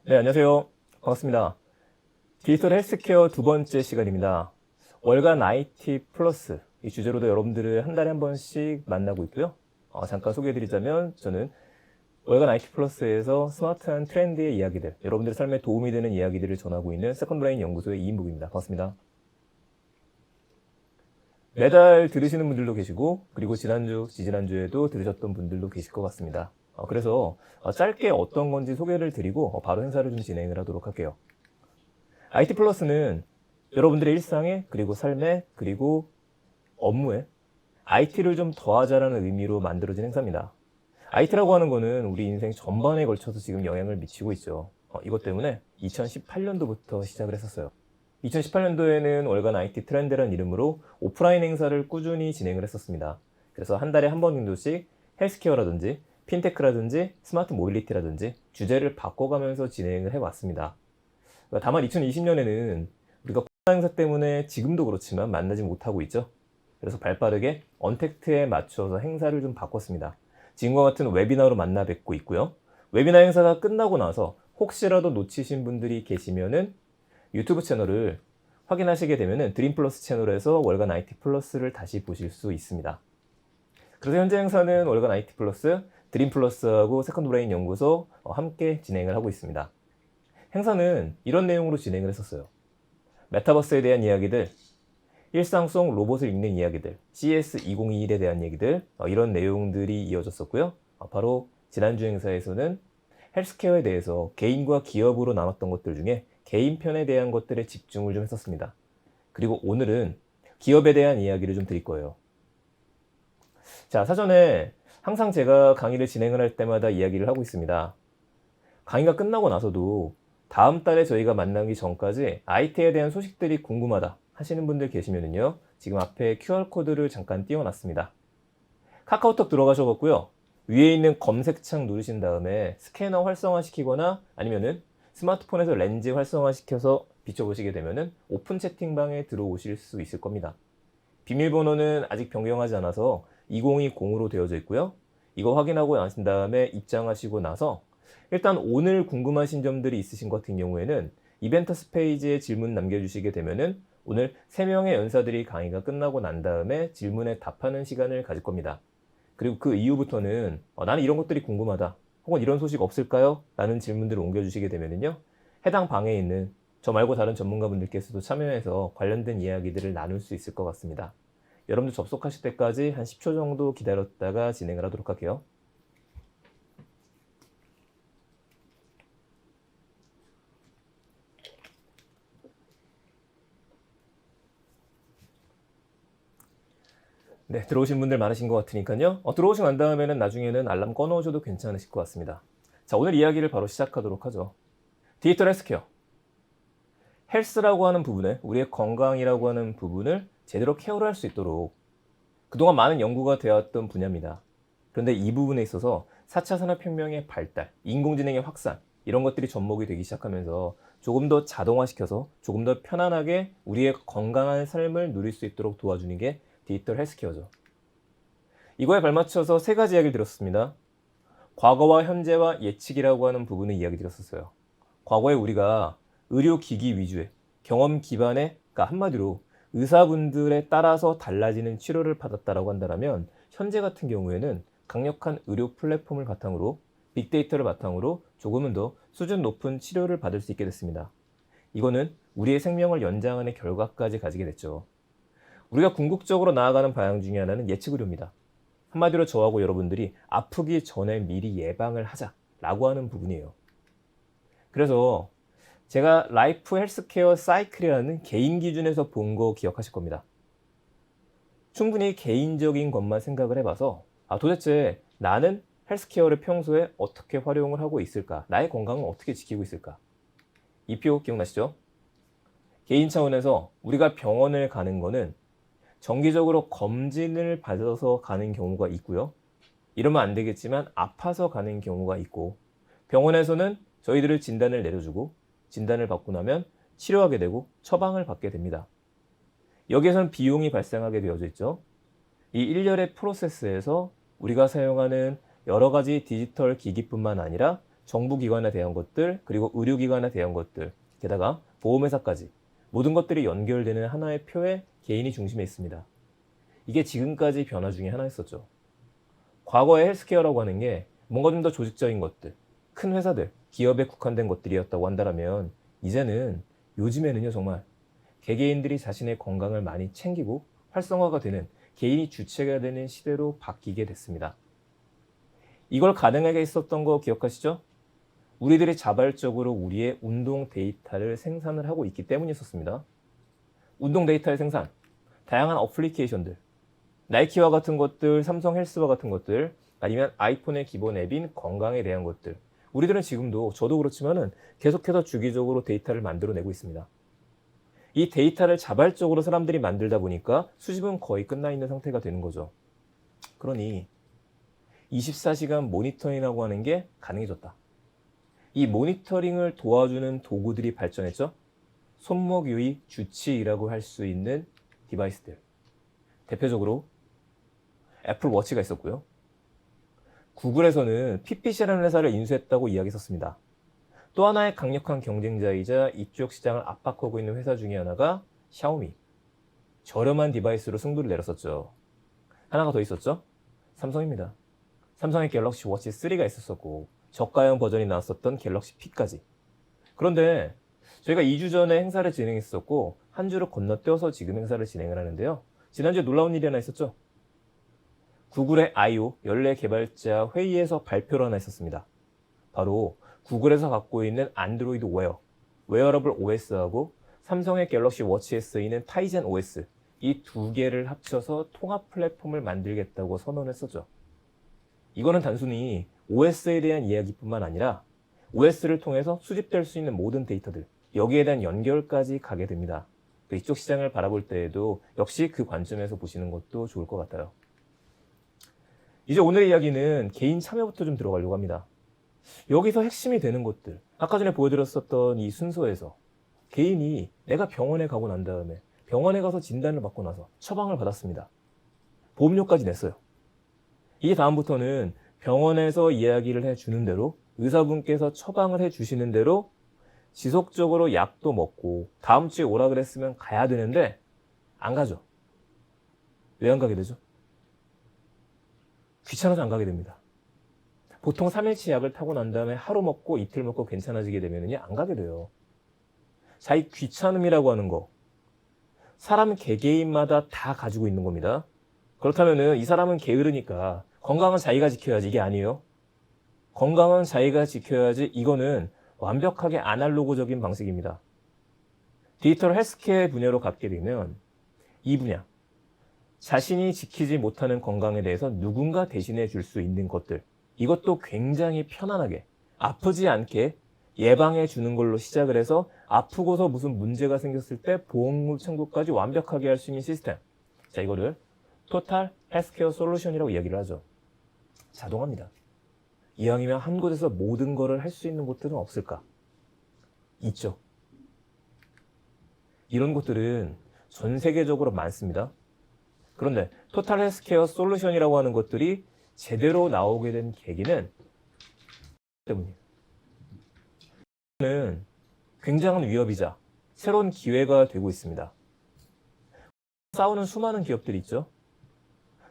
네, 안녕하세요. 반갑습니다. 디지털 헬스케어 두 번째 시간입니다. 월간 IT 플러스 이 주제로도 여러분들을 한 달에 한 번씩 만나고 있고요. 잠깐 소개해드리자면 저는 월간 IT 플러스에서 스마트한 트렌드의 이야기들, 여러분들의 삶에 도움이 되는 이야기들을 전하고 있는 세컨드 브레인 연구소의 이인북입니다. 반갑습니다. 매달 들으시는 분들도 계시고, 그리고 지지난주에도 들으셨던 분들도 계실 것 같습니다. 그래서 짧게 어떤 건지 소개를 드리고 바로 행사를 좀 진행을 하도록 할게요. IT 플러스는 여러분들의 일상에, 그리고 삶에, 그리고 업무에 IT를 좀 더하자라는 의미로 만들어진 행사입니다. IT라고 하는 거는 우리 인생 전반에 걸쳐서 지금 영향을 미치고 있죠. 이것 때문에 2018년도부터 시작을 했었어요. 2018년도에는 월간 IT 트렌드라는 이름으로 오프라인 행사를 꾸준히 진행을 했었습니다. 그래서 한 달에 한 번 정도씩 헬스케어라든지 핀테크라든지 스마트 모빌리티라든지 주제를 바꿔가면서 진행을 해왔습니다. 다만 2020년에는 우리가 코로나 행사 때문에 지금도 그렇지만 만나지 못하고 있죠. 그래서 발빠르게 언택트에 맞춰서 행사를 좀 바꿨습니다. 지금과 같은 웨비나로 만나 뵙고 있고요. 웨비나 행사가 끝나고 나서 혹시라도 놓치신 분들이 계시면은 유튜브 채널을 확인하시게 되면은 드림플러스 채널에서 월간 IT 플러스를 다시 보실 수 있습니다. 그래서 현재 행사는 월간 IT 플러스, 드림플러스하고 세컨드 브레인 연구소 함께 진행을 하고 있습니다. 행사는 이런 내용으로 진행을 했었어요. 메타버스에 대한 이야기들, 일상 속 로봇을 읽는 이야기들, CS2021에 대한 얘기들, 이런 내용들이 이어졌었고요. 바로 지난주 행사에서는 헬스케어에 대해서 개인과 기업으로 나눴던 것들 중에 개인 편에 대한 것들에 집중을 좀 했었습니다. 그리고 오늘은 기업에 대한 이야기를 좀 드릴 거예요. 자, 사전에 항상 제가 강의를 진행을 할 때마다 이야기를 하고 있습니다. 강의가 끝나고 나서도 다음 달에 저희가 만나기 전까지 IT에 대한 소식들이 궁금하다 하시는 분들 계시면요, 지금 앞에 QR코드를 잠깐 띄워놨습니다. 카카오톡 들어가셔갖고요, 위에 있는 검색창 누르신 다음에 스캐너 활성화시키거나 아니면은 스마트폰에서 렌즈 활성화시켜서 비춰보시게 되면은 오픈 채팅방에 들어오실 수 있을 겁니다. 비밀번호는 아직 변경하지 않아서 2020으로 되어져 있고요. 이거 확인하고 나신 다음에 입장하시고 나서 일단 오늘 궁금하신 점들이 있으신 것 같은 경우에는 이벤트스 페이지에 질문 남겨주시게 되면은 오늘 3명의 연사들이 강의가 끝나고 난 다음에 질문에 답하는 시간을 가질 겁니다. 그리고 그 이후부터는 나는 이런 것들이 궁금하다, 혹은 이런 소식 없을까요? 라는 질문들을 옮겨주시게 되면요, 해당 방에 있는 저 말고 다른 전문가분들께서도 참여해서 관련된 이야기들을 나눌 수 있을 것 같습니다. 여러분들 접속하실 때까지 한 10초 정도 기다렸다가 진행을 하도록 할게요. 네, 들어오신 분들 많으신 것 같으니까요. 들어오시고 난 다음에는 나중에는 알람 꺼놓으셔도 괜찮으실 것 같습니다. 자, 오늘 이야기를 바로 시작하도록 하죠. 디지털 헬스케어. 헬스라고 하는 부분에, 우리의 건강이라고 하는 부분을 제대로 케어를 할 수 있도록 그동안 많은 연구가 되었던 분야입니다. 그런데 이 부분에 있어서 4차 산업혁명의 발달, 인공지능의 확산, 이런 것들이 접목이 되기 시작하면서 조금 더 자동화시켜서 조금 더 편안하게 우리의 건강한 삶을 누릴 수 있도록 도와주는 게 디지털 헬스케어죠. 이거에 발맞춰서 3가지 이야기를 드렸습니다. 과거와 현재와 예측이라고 하는 부분을 이야기 드렸었어요. 과거에 우리가 의료기기 위주의 경험 기반의, 그러니까 한마디로 의사분들에 따라서 달라지는 치료를 받았다라고 한다면, 현재 같은 경우에는 강력한 의료 플랫폼을 바탕으로 빅데이터를 바탕으로 조금은 더 수준 높은 치료를 받을 수 있게 됐습니다. 이거는 우리의 생명을 연장하는 결과까지 가지게 됐죠. 우리가 궁극적으로 나아가는 방향 중에 하나는 예측 의료입니다. 한마디로 저하고 여러분들이 아프기 전에 미리 예방을 하자라고 하는 부분이에요. 그래서 제가 라이프 헬스케어 사이클이라는 개인 기준에서 본 거 기억하실 겁니다. 충분히 개인적인 것만 생각을 해봐서 도대체 나는 헬스케어를 평소에 어떻게 활용을 하고 있을까? 나의 건강을 어떻게 지키고 있을까? 이 표 기억나시죠? 개인 차원에서 우리가 병원을 가는 거는 정기적으로 검진을 받아서 가는 경우가 있고요. 이러면 안 되겠지만 아파서 가는 경우가 있고, 병원에서는 저희들을 진단을 내려주고 진단을 받고 나면 치료하게 되고 처방을 받게 됩니다. 여기에선 비용이 발생하게 되어져 있죠. 이 일련의 프로세스에서 우리가 사용하는 여러 가지 디지털 기기뿐만 아니라 정부기관에 대한 것들, 그리고 의료기관에 대한 것들, 게다가 보험회사까지 모든 것들이 연결되는 하나의 표에 개인이 중심에 있습니다. 이게 지금까지 변화 중에 하나였었죠. 과거의 헬스케어라고 하는 게 뭔가 좀 더 조직적인 것들, 큰 회사들, 기업에 국한된 것들이었다고 한다면 이제는 요즘에는요 정말 개개인들이 자신의 건강을 많이 챙기고 활성화가 되는 개인이 주체가 되는 시대로 바뀌게 됐습니다. 이걸 가능하게 했었던 거 기억하시죠? 우리들이 자발적으로 우리의 운동 데이터를 생산을 하고 있기 때문이었습니다. 운동 데이터의 생산, 다양한 어플리케이션들, 나이키와 같은 것들, 삼성 헬스와 같은 것들, 아니면 아이폰의 기본 앱인 건강에 대한 것들. 우리들은 지금도, 저도 그렇지만은 계속해서 주기적으로 데이터를 만들어내고 있습니다. 이 데이터를 자발적으로 사람들이 만들다 보니까 수집은 거의 끝나 있는 상태가 되는 거죠. 그러니 24시간 모니터링이라고 하는 게 가능해졌다. 이 모니터링을 도와주는 도구들이 발전했죠. 손목 유의 주치의라고 할 수 있는 디바이스들. 대표적으로 애플 워치가 있었고요. 구글에서는 핏빗이라는 회사를 인수했다고 이야기했었습니다. 또 하나의 강력한 경쟁자이자 이쪽 시장을 압박하고 있는 회사 중에 하나가 샤오미. 저렴한 디바이스로 승부를 내렸었죠. 하나가 더 있었죠. 삼성입니다. 삼성의 갤럭시 워치 3가 있었었고 저가형 버전이 나왔었던 갤럭시 P까지. 그런데 저희가 2주 전에 행사를 진행했었고 한 주를 건너뛰어서 지금 행사를 진행을 하는데요. 지난주에 놀라운 일이 하나 있었죠. 구글의 I.O. 연례 개발자 회의에서 발표를 하나 했었습니다. 바로 구글에서 갖고 있는 안드로이드 웨어, 웨어러블 OS하고 삼성의 갤럭시 워치에 쓰이는 타이젠 OS 이 두 개를 합쳐서 통합 플랫폼을 만들겠다고 선언했었죠. 이거는 단순히 OS에 대한 이야기뿐만 아니라 OS를 통해서 수집될 수 있는 모든 데이터들, 여기에 대한 연결까지 가게 됩니다. 이쪽 시장을 바라볼 때에도 역시 그 관점에서 보시는 것도 좋을 것 같아요. 이제 오늘의 이야기는 개인 참여부터 좀 들어가려고 합니다. 여기서 핵심이 되는 것들, 아까 전에 보여드렸었던 이 순서에서 개인이 내가 병원에 가고 난 다음에 병원에 가서 진단을 받고 나서 처방을 받았습니다. 보험료까지 냈어요. 이게 다음부터는 병원에서 이야기를 해주는 대로 의사분께서 처방을 해주시는 대로 지속적으로 약도 먹고 다음 주에 오라 그랬으면 가야 되는데 안 가죠. 왜 안 가게 되죠? 귀찮아서 안 가게 됩니다. 보통 3일치 약을 타고 난 다음에 하루 먹고 이틀 먹고 괜찮아지게 되면 안 가게 돼요. 자, 이 귀찮음이라고 하는 거 사람 개개인마다 다 가지고 있는 겁니다. 그렇다면 이 사람은 게으르니까 건강은 자기가 지켜야지 이게 아니에요. 건강은 자기가 지켜야지 이거는 완벽하게 아날로그적인 방식입니다. 디지털 헬스케어 분야로 갖게 되면 이 분야 자신이 지키지 못하는 건강에 대해서 누군가 대신해 줄 수 있는 것들 이것도 굉장히 편안하게 아프지 않게 예방해 주는 걸로 시작을 해서 아프고서 무슨 문제가 생겼을 때 보험료 청구까지 완벽하게 할 수 있는 시스템. 자, 이거를 토탈 헬스케어 솔루션이라고 이야기를 하죠. 자동화입니다. 이왕이면 한 곳에서 모든 거를 할 수 있는 곳들은 없을까? 있죠. 이런 곳들은 전 세계적으로 많습니다. 그런데 토탈 헬스케어 솔루션이라고 하는 것들이 제대로 나오게 된 계기는 때문이에요. 는 굉장한 위협이자 새로운 기회가 되고 있습니다. 싸우는 수많은 기업들이 있죠.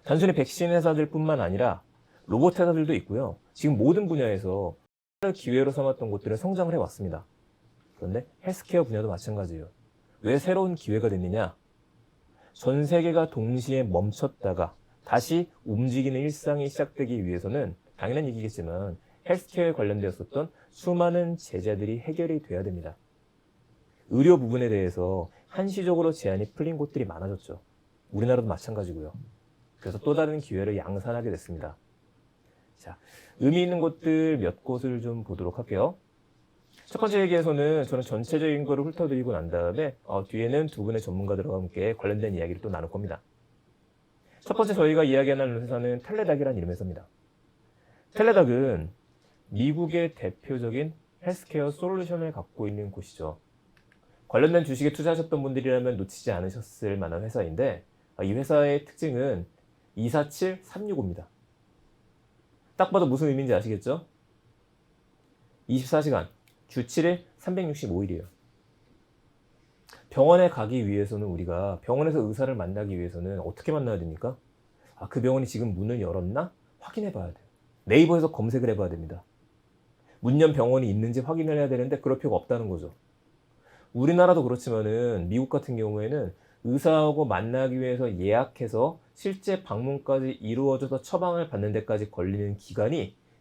단순히 백신 회사들 뿐만 아니라 로봇 회사들도 있고요. 지금 모든 분야에서 기회로 삼았던 곳들은 성장을 해왔습니다. 그런데 헬스케어 분야도 마찬가지예요. 왜 새로운 기회가 됐느냐? 전 세계가 동시에 멈췄다가 다시 움직이는 일상이 시작되기 위해서는 당연한 얘기겠지만 헬스케어에 관련되었었던 수많은 제재들이 해결이 돼야 됩니다. 의료 부분에 대해서 한시적으로 제한이 풀린 곳들이 많아졌죠. 우리나라도 마찬가지고요. 그래서 또 다른 기회를 양산하게 됐습니다. 자, 의미 있는 곳들 몇 곳을 좀 보도록 할게요. 첫 번째 얘기에서는 저는 전체적인 거를 훑어드리고 난 다음에 뒤에는 두 분의 전문가들과 함께 관련된 이야기를 또 나눌 겁니다. 첫 번째 저희가 이야기하는 회사는 텔레닥이라는 이름의 회사입니다. 텔레닥은 미국의 대표적인 헬스케어 솔루션을 갖고 있는 곳이죠. 관련된 주식에 투자하셨던 분들이라면 놓치지 않으셨을 만한 회사인데 이 회사의 특징은 247365입니다. 딱 봐도 무슨 의미인지 아시겠죠? 24시간, 주 7일, 365일이에요. 병원에 가기 위해서는 우리가 병원에서 의사를 만나기 위해서는 어떻게 만나야 됩니까? 그 병원이 지금 문을 열었나? 확인해 봐야 돼요. 네이버에서 검색을 해봐야 됩니다. 문 연 병원이 있는지 확인을 해야 되는데 그럴 필요가 없다는 거죠. 우리나라도 그렇지만은 미국 같은 경우에는 의사하고 만나기 위해서 예약해서 실제 방문까지 이루어져서 처방을 받는 데까지 걸리는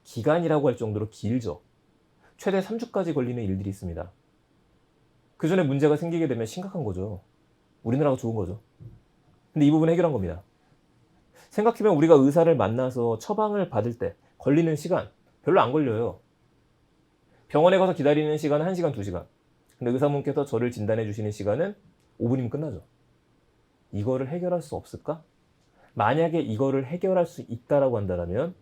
기간이라고 할 정도로 길죠. 최대 3주까지 걸리는 일들이 있습니다. 그 전에 문제가 생기게 되면 심각한 거죠. 우리나라가 좋은 거죠. 근데 이 부분 해결한 겁니다. 생각해보면 우리가 의사를 만나서 처방을 받을 때 걸리는 시간 별로 안 걸려요. 병원에 가서 기다리는 시간은 1시간, 2시간. 근데 의사분께서 저를 진단해 주시는 시간은 5분이면 끝나죠. 이거를 해결할 수 없을까? 만약에 이거를 해결할 수 있다라고 한다면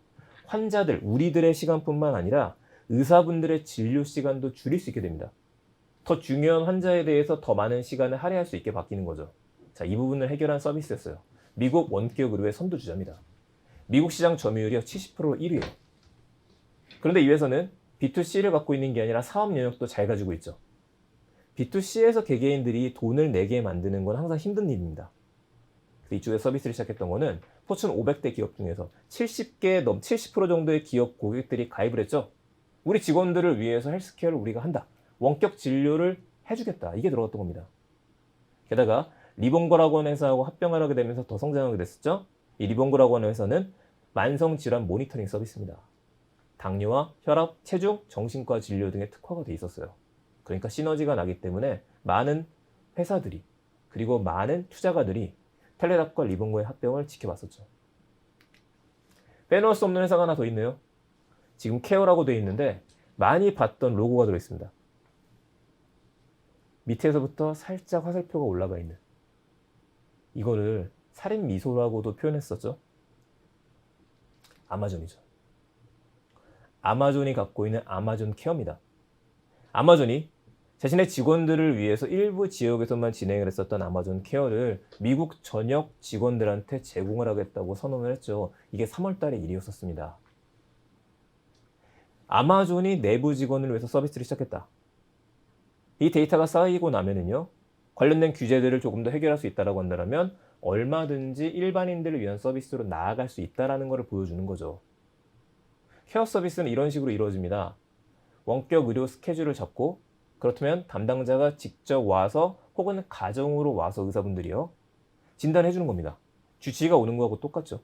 환자들, 우리들의 시간뿐만 아니라 의사분들의 진료 시간도 줄일 수 있게 됩니다. 더 중요한 환자에 대해서 더 많은 시간을 할애할 수 있게 바뀌는 거죠. 자, 이 부분을 해결한 서비스였어요. 미국 원격 의료의 선두주자입니다. 미국 시장 점유율이 70%로 1위예요. 그런데 이 회사는 B2C를 갖고 있는 게 아니라 사업 영역도 잘 가지고 있죠. B2C에서 개개인들이 돈을 내게 만드는 건 항상 힘든 일입니다. 이쪽에 서비스를 시작했던 거는 포춘 500대 기업 중에서 70% 정도의 기업 고객들이 가입을 했죠. 우리 직원들을 위해서 헬스케어를 우리가 한다. 원격 진료를 해주겠다. 이게 들어갔던 겁니다. 게다가 리본거라고 하는 회사하고 합병을 하게 되면서 더 성장하게 됐었죠. 이 리본거라고 하는 회사는 만성질환 모니터링 서비스입니다. 당뇨와 혈압, 체중, 정신과 진료 등에 특화가 돼 있었어요. 그러니까 시너지가 나기 때문에 많은 회사들이 그리고 많은 투자가들이 텔레답과 리본거의 합병을 지켜봤었죠. 빼놓을 수 없는 회사가 하나 더 있네요. 지금 케어라고 되어 있는데 많이 봤던 로고가 들어있습니다. 밑에서부터 살짝 화살표가 올라가 있는 이거를 살인 미소라고도 표현했었죠. 아마존이죠. 아마존이 갖고 있는 아마존 케어입니다. 아마존이 자신의 직원들을 위해서 일부 지역에서만 진행을 했었던 아마존 케어를 미국 전역 직원들한테 제공을 하겠다고 선언을 했죠. 이게 3월 달의 일이었었습니다. 아마존이 내부 직원을 위해서 서비스를 시작했다. 이 데이터가 쌓이고 나면은요, 관련된 규제들을 조금 더 해결할 수 있다라고 한다면 얼마든지 일반인들을 위한 서비스로 나아갈 수 있다라는 것을 보여주는 거죠. 케어 서비스는 이런 식으로 이루어집니다. 원격 의료 스케줄을 잡고 그렇다면 담당자가 직접 와서 혹은 가정으로 와서 의사분들이요 진단해 주는 겁니다. 주치의가 오는 거하고 똑같죠.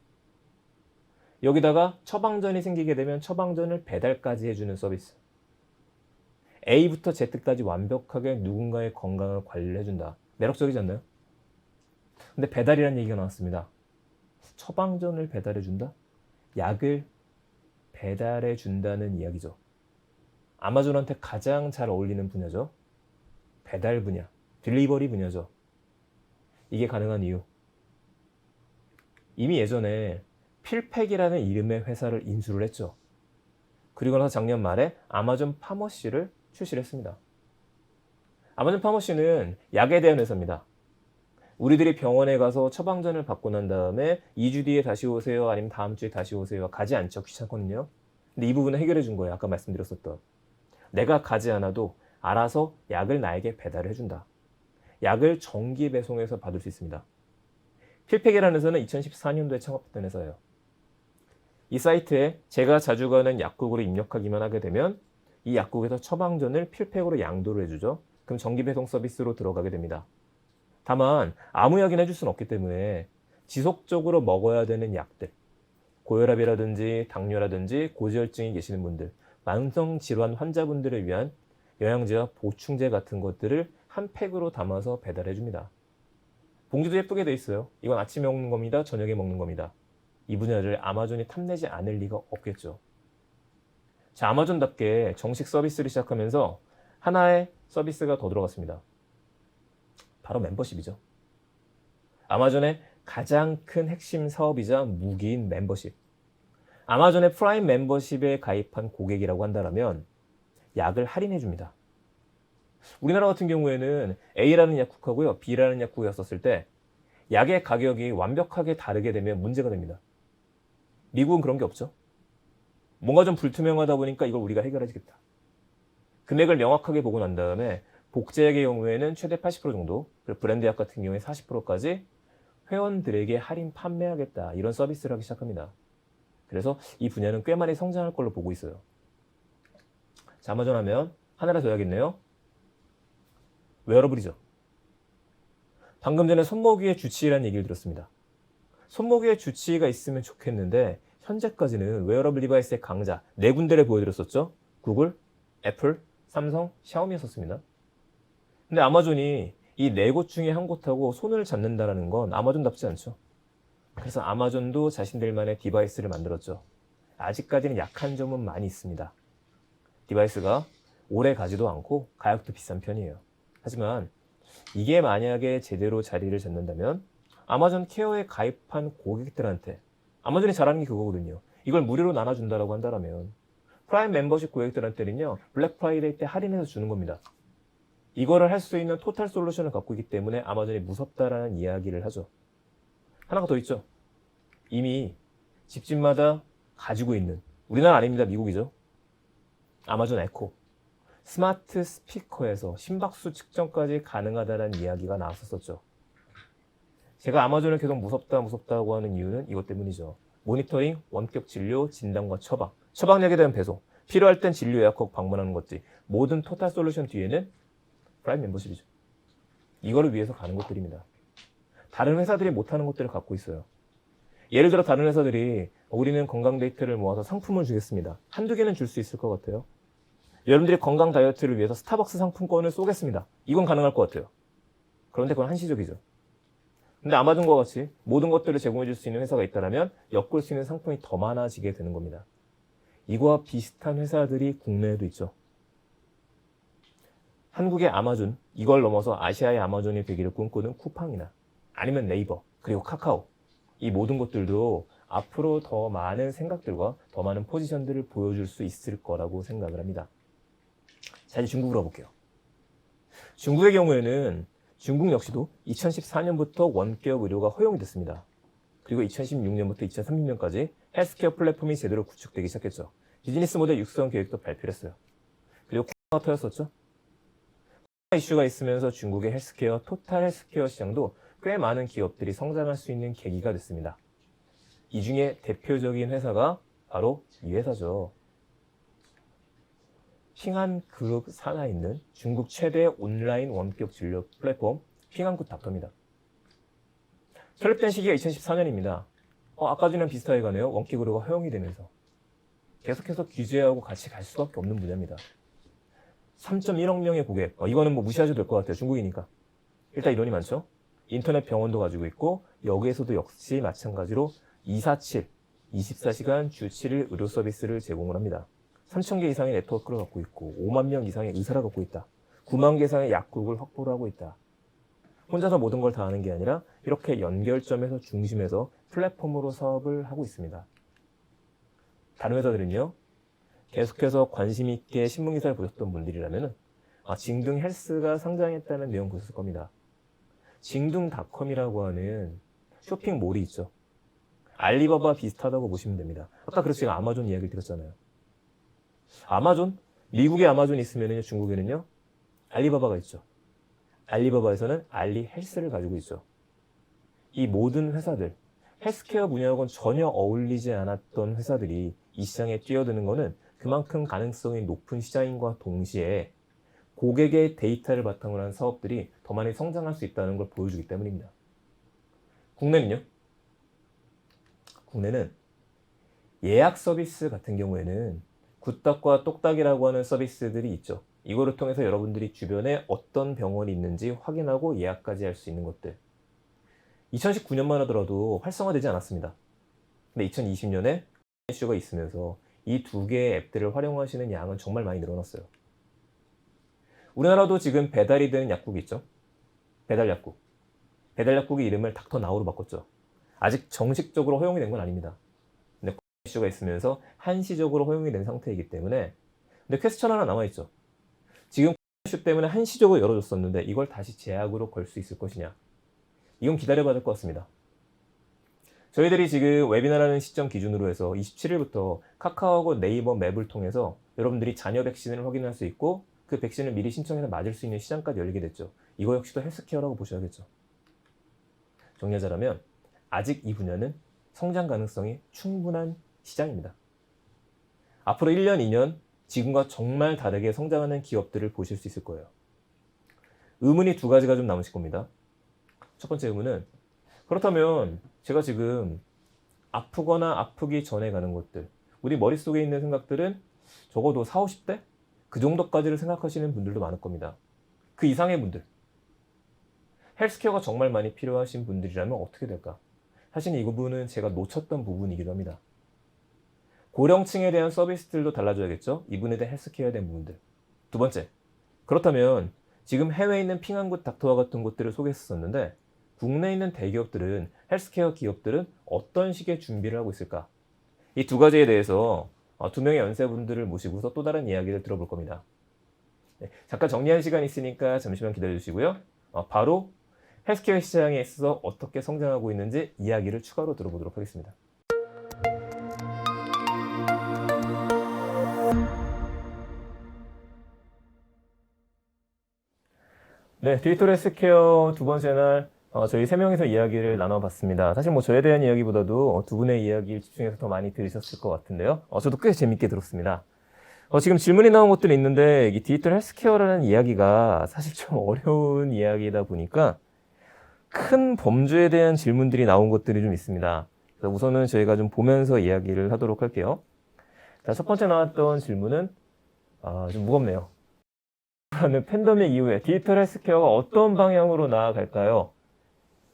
여기다가 처방전이 생기게 되면 처방전을 배달까지 해주는 서비스. A부터 Z까지 완벽하게 누군가의 건강을 관리를 해준다. 매력적이지 않나요? 근데 배달이라는 얘기가 나왔습니다. 처방전을 배달해준다? 약을 배달해준다는 이야기죠. 아마존한테 가장 잘 어울리는 분야죠. 배달 분야, 딜리버리 분야죠. 이게 가능한 이유. 이미 예전에 필팩이라는 이름의 회사를 인수를 했죠. 그리고 나서 작년 말에 아마존 파머시를 출시를 했습니다. 아마존 파머시는 약에 대한 회사입니다. 우리들이 병원에 가서 처방전을 받고 난 다음에 2주 뒤에 다시 오세요, 아니면 다음 주에 다시 오세요. 가지 않죠. 귀찮거든요. 근데 이 부분을 해결해 준 거예요. 아까 말씀드렸었던. 내가 가지 않아도 알아서 약을 나에게 배달을 해준다. 약을 정기 배송해서 받을 수 있습니다. 필팩이라는 회사는 2014년도에 창업했던 회사예요. 이 사이트에 제가 자주 가는 약국으로 입력하기만 하게 되면 이 약국에서 처방전을 필팩으로 양도를 해주죠. 그럼 정기 배송 서비스로 들어가게 됩니다. 다만 아무 약이나 해줄 수는 없기 때문에 지속적으로 먹어야 되는 약들, 고혈압이라든지 당뇨라든지 고지혈증이 계시는 분들, 만성질환 환자분들을 위한 영양제와 보충제 같은 것들을 한 팩으로 담아서 배달해 줍니다. 봉지도 예쁘게 돼 있어요. 이건 아침에 먹는 겁니다. 저녁에 먹는 겁니다. 이 분야를 아마존이 탐내지 않을 리가 없겠죠. 자, 아마존답게 정식 서비스를 시작하면서 하나의 서비스가 더 들어갔습니다. 바로 멤버십이죠. 아마존의 가장 큰 핵심 사업이자 무기인 멤버십. 아마존의 프라임 멤버십에 가입한 고객이라고 한다면 약을 할인해 줍니다. 우리나라 같은 경우에는 A라는 약국하고요, B라는 약국이었을 때 약의 가격이 완벽하게 다르게 되면 문제가 됩니다. 미국은 그런 게 없죠. 뭔가 좀 불투명하다 보니까 이걸 우리가 해결해주겠다. 금액을 명확하게 보고 난 다음에 복제약의 경우에는 최대 80% 정도, 그리고 브랜드약 같은 경우에 40%까지 회원들에게 할인 판매하겠다. 이런 서비스를 하기 시작합니다. 그래서 이 분야는 꽤 많이 성장할 걸로 보고 있어요. 자, 아마존 하면 하나를 더 해야겠네요. 웨어러블이죠. 방금 전에 손목위에 주치의라는 얘기를 들었습니다. 손목위에 주치의가 있으면 좋겠는데 현재까지는 웨어러블 디바이스의 강자 4군데를 보여드렸었죠. 구글, 애플, 삼성, 샤오미였었습니다. 근데 아마존이 이 4곳 중에 한 곳하고 손을 잡는다는 건 아마존답지 않죠. 그래서 아마존도 자신들만의 디바이스를 만들었죠. 아직까지는 약한 점은 많이 있습니다. 디바이스가 오래 가지도 않고 가격도 비싼 편이에요. 하지만 이게 만약에 제대로 자리를 잡는다면 아마존 케어에 가입한 고객들한테 아마존이 잘하는 게 그거거든요. 이걸 무료로 나눠준다라고 한다면 프라임 멤버십 고객들한테는요, 블랙 프라이데이 때 할인해서 주는 겁니다. 이거를 할 수 있는 토탈 솔루션을 갖고 있기 때문에 아마존이 무섭다라는 이야기를 하죠. 하나가 더 있죠. 이미 집집마다 가지고 있는, 우리나라 아닙니다. 미국이죠. 아마존 에코. 스마트 스피커에서 심박수 측정까지 가능하다는 이야기가 나왔었죠. 제가 아마존을 계속 무섭다고 하는 이유는 이것 때문이죠. 모니터링, 원격 진료, 진단과 처방, 처방약에 대한 배송, 필요할 땐 진료 예약하고 방문하는 것들, 모든 토탈 솔루션 뒤에는 프라임 멤버십이죠. 이거를 위해서 가는 것들입니다. 다른 회사들이 못하는 것들을 갖고 있어요. 예를 들어 다른 회사들이 우리는 건강 데이터를 모아서 상품을 주겠습니다. 한두 개는 줄 수 있을 것 같아요. 여러분들이 건강 다이어트를 위해서 스타벅스 상품권을 쏘겠습니다. 이건 가능할 것 같아요. 그런데 그건 한시적이죠. 근데 아마존과 같이 모든 것들을 제공해 줄 수 있는 회사가 있다면 엮을 수 있는 상품이 더 많아지게 되는 겁니다. 이거와 비슷한 회사들이 국내에도 있죠. 한국의 아마존, 이걸 넘어서 아시아의 아마존이 되기를 꿈꾸는 쿠팡이나 아니면 네이버, 그리고 카카오, 이 모든 것들도 앞으로 더 많은 생각들과 더 많은 포지션들을 보여줄 수 있을 거라고 생각을 합니다. 자, 이제 중국으로 가볼게요. 중국의 경우에는 중국 역시도 2014년부터 원격 의료가 허용이 됐습니다. 그리고 2016년부터 2030년까지 헬스케어 플랫폼이 제대로 구축되기 시작했죠. 비즈니스 모델 육성 계획도 발표를 했어요. 그리고 코로나가 터졌었죠. 코로나 이슈가 있으면서 중국의 헬스케어, 토탈 헬스케어 시장도 꽤 많은 기업들이 성장할 수 있는 계기가 됐습니다. 이 중에 대표적인 회사가 바로 이 회사죠. 핑안그룹 산하에 있는 중국 최대 온라인 원격 진료 플랫폼 핑안굿 닥터입니다. 설립된 시기가 2014년입니다. 아까 전이랑 비슷하게 가네요. 원격 의료가 허용이 되면서. 계속해서 규제하고 같이 갈 수밖에 없는 분야입니다. 3.1억 명의 고객. 이거는 뭐 무시하셔도 될 것 같아요. 중국이니까. 일단 인원이 많죠. 인터넷 병원도 가지고 있고 여기에서도 역시 마찬가지로 247, 24시간 주 7일 의료 서비스를 제공을 합니다. 3,000개 이상의 네트워크를 갖고 있고 5만 명 이상의 의사를 갖고 있다. 9만 개 이상의 약국을 확보를 하고 있다. 혼자서 모든 걸 다 하는 게 아니라 이렇게 연결점에서 중심에서 플랫폼으로 사업을 하고 있습니다. 다른 회사들은요. 계속해서 관심 있게 신문기사를 보셨던 분들이라면 징등 헬스가 상장했다는 내용 보셨을 겁니다. 징등닷컴이라고 하는 쇼핑몰이 있죠. 알리바바 비슷하다고 보시면 됩니다. 아까 그래서 제가 아마존 이야기를 드렸잖아요. 아마존? 미국에 아마존이 있으면 중국에는요. 알리바바가 있죠. 알리바바에서는 알리 헬스를 가지고 있죠. 이 모든 회사들, 헬스케어 분야하고는 전혀 어울리지 않았던 회사들이 이 시장에 뛰어드는 것은 그만큼 가능성이 높은 시장인과 동시에 고객의 데이터를 바탕으로 한 사업들이 더 많이 성장할 수 있다는 걸 보여주기 때문입니다. 국내는요? 국내는 예약 서비스 같은 경우에는 굿닥과 똑딱이라고 하는 서비스들이 있죠. 이거를 통해서 여러분들이 주변에 어떤 병원이 있는지 확인하고 예약까지 할 수 있는 것들. 2019년만 하더라도 활성화되지 않았습니다. 근데 2020년에 이슈가 있으면서 이 두 개의 앱들을 활용하시는 양은 정말 많이 늘어났어요. 우리나라도 지금 배달이 되는 약국이 있죠. 배달약국. 배달약국의 이름을 닥터나우로 바꿨죠. 아직 정식적으로 허용이 된 건 아닙니다. 근데 이슈가 있으면서 한시적으로 허용이 된 상태이기 때문에 근데 퀘스천 하나 남아있죠. 지금 이슈 때문에 한시적으로 열어줬었는데 이걸 다시 제약으로 걸 수 있을 것이냐. 이건 기다려봐야 될 것 같습니다. 저희들이 지금 웨비나라는 시점 기준으로 해서 27일부터 카카오하고 네이버 맵을 통해서 여러분들이 자녀 백신을 확인할 수 있고 그 백신을 미리 신청해서 맞을 수 있는 시장까지 열리게 됐죠. 이거 역시도 헬스케어라고 보셔야겠죠. 정리하자면 아직 이 분야는 성장 가능성이 충분한 시장입니다. 앞으로 1년, 2년 지금과 정말 다르게 성장하는 기업들을 보실 수 있을 거예요. 의문이 두 가지가 좀 남으실 겁니다. 첫 번째 의문은 그렇다면 제가 지금 아프거나 아프기 전에 가는 것들, 우리 머릿속에 있는 생각들은 적어도 40, 50대? 그 정도까지를 생각하시는 분들도 많을 겁니다. 그 이상의 분들. 헬스케어가 정말 많이 필요하신 분들이라면 어떻게 될까? 사실 이 부분은 제가 놓쳤던 부분이기도 합니다. 고령층에 대한 서비스들도 달라져야겠죠? 이분에 대한 헬스케어에 대한 부분들. 두 번째, 그렇다면 지금 해외에 있는 핑한굿 닥터와 같은 곳들을 소개했었는데 국내에 있는 대기업들은, 헬스케어 기업들은 어떤 식의 준비를 하고 있을까? 이 두 가지에 대해서 두 명의 연세분들을 모시고서 또 다른 이야기를 들어볼 겁니다. 네, 잠깐 정리할 시간이 있으니까 잠시만 기다려주시고요. 바로 헬스케어 시장에 있어서 어떻게 성장하고 있는지 이야기를 추가로 들어보도록 하겠습니다. 네, 디지털 헬스케어 두 번째 날 저희 세 명이서 이야기를 나눠봤습니다. 사실 뭐 저에 대한 이야기보다도 두 분의 이야기를 집중해서 더 많이 들으셨을 것 같은데요. 저도 꽤 재밌게 들었습니다. 지금 질문이 나온 것들이 있는데 이 디지털 헬스케어라는 이야기가 사실 좀 어려운 이야기다 보니까 큰 범주에 대한 질문들이 나온 것들이 좀 있습니다. 그래서 우선은 저희가 좀 보면서 이야기를 하도록 할게요. 자, 첫 번째 나왔던 질문은 좀 무겁네요. 팬데믹 이후에 디지털 헬스케어가 어떤 방향으로 나아갈까요?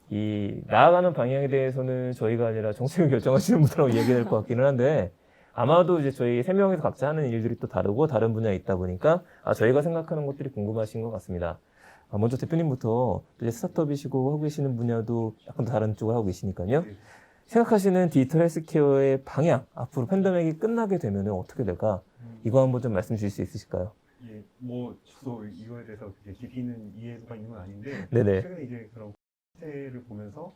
이 나아가는 방향에 대해서는 저희가 아니라 정책을 결정하시는 분들하고 얘기할 것 같기는 한데 아마도 이제 저희 세 명에서 각자 하는 일들이 또 다르고 다른 분야에 있다 보니까 저희가 생각하는 것들이 궁금하신 것 같습니다. 먼저 대표님부터 이제 스타트업이시고 하고 계시는 분야도 약간 다른 쪽을 하고 계시니까요. 생각하시는 디지털 헬스케어의 방향, 앞으로 팬데믹이 끝나게 되면 어떻게 될까? 이거 한번 좀 말씀 주실 수 있으실까요? 예, 뭐 저도 이거에 대해서 깊이 있는 이해가 있는 건 아닌데 네네. 최근에 이제 그런 시세를 보면서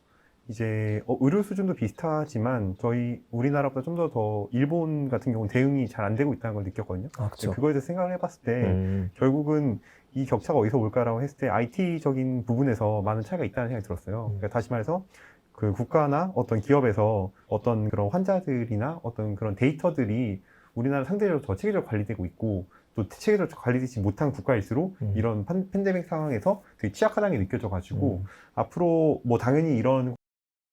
이제 의료 수준도 비슷하지만 저희 우리나라보다 좀 더 일본 같은 경우는 대응이 잘 안 되고 있다는 걸 느꼈거든요. 그렇죠. 그거에 대해서 생각을 해봤을 때 결국은 이 격차가 어디서 올까라고 했을 때 IT적인 부분에서 많은 차이가 있다는 생각이 들었어요. 그러니까 다시 말해서 그 국가나 어떤 기업에서 어떤 그런 환자들이나 어떤 그런 데이터들이 우리나라 상대적으로 더 체계적으로 관리되고 있고 또 체계적으로 관리되지 못한 국가일수록 이런 팬데믹 상황에서 되게 취약하다는 게 느껴져가지고 앞으로 뭐 당연히 이런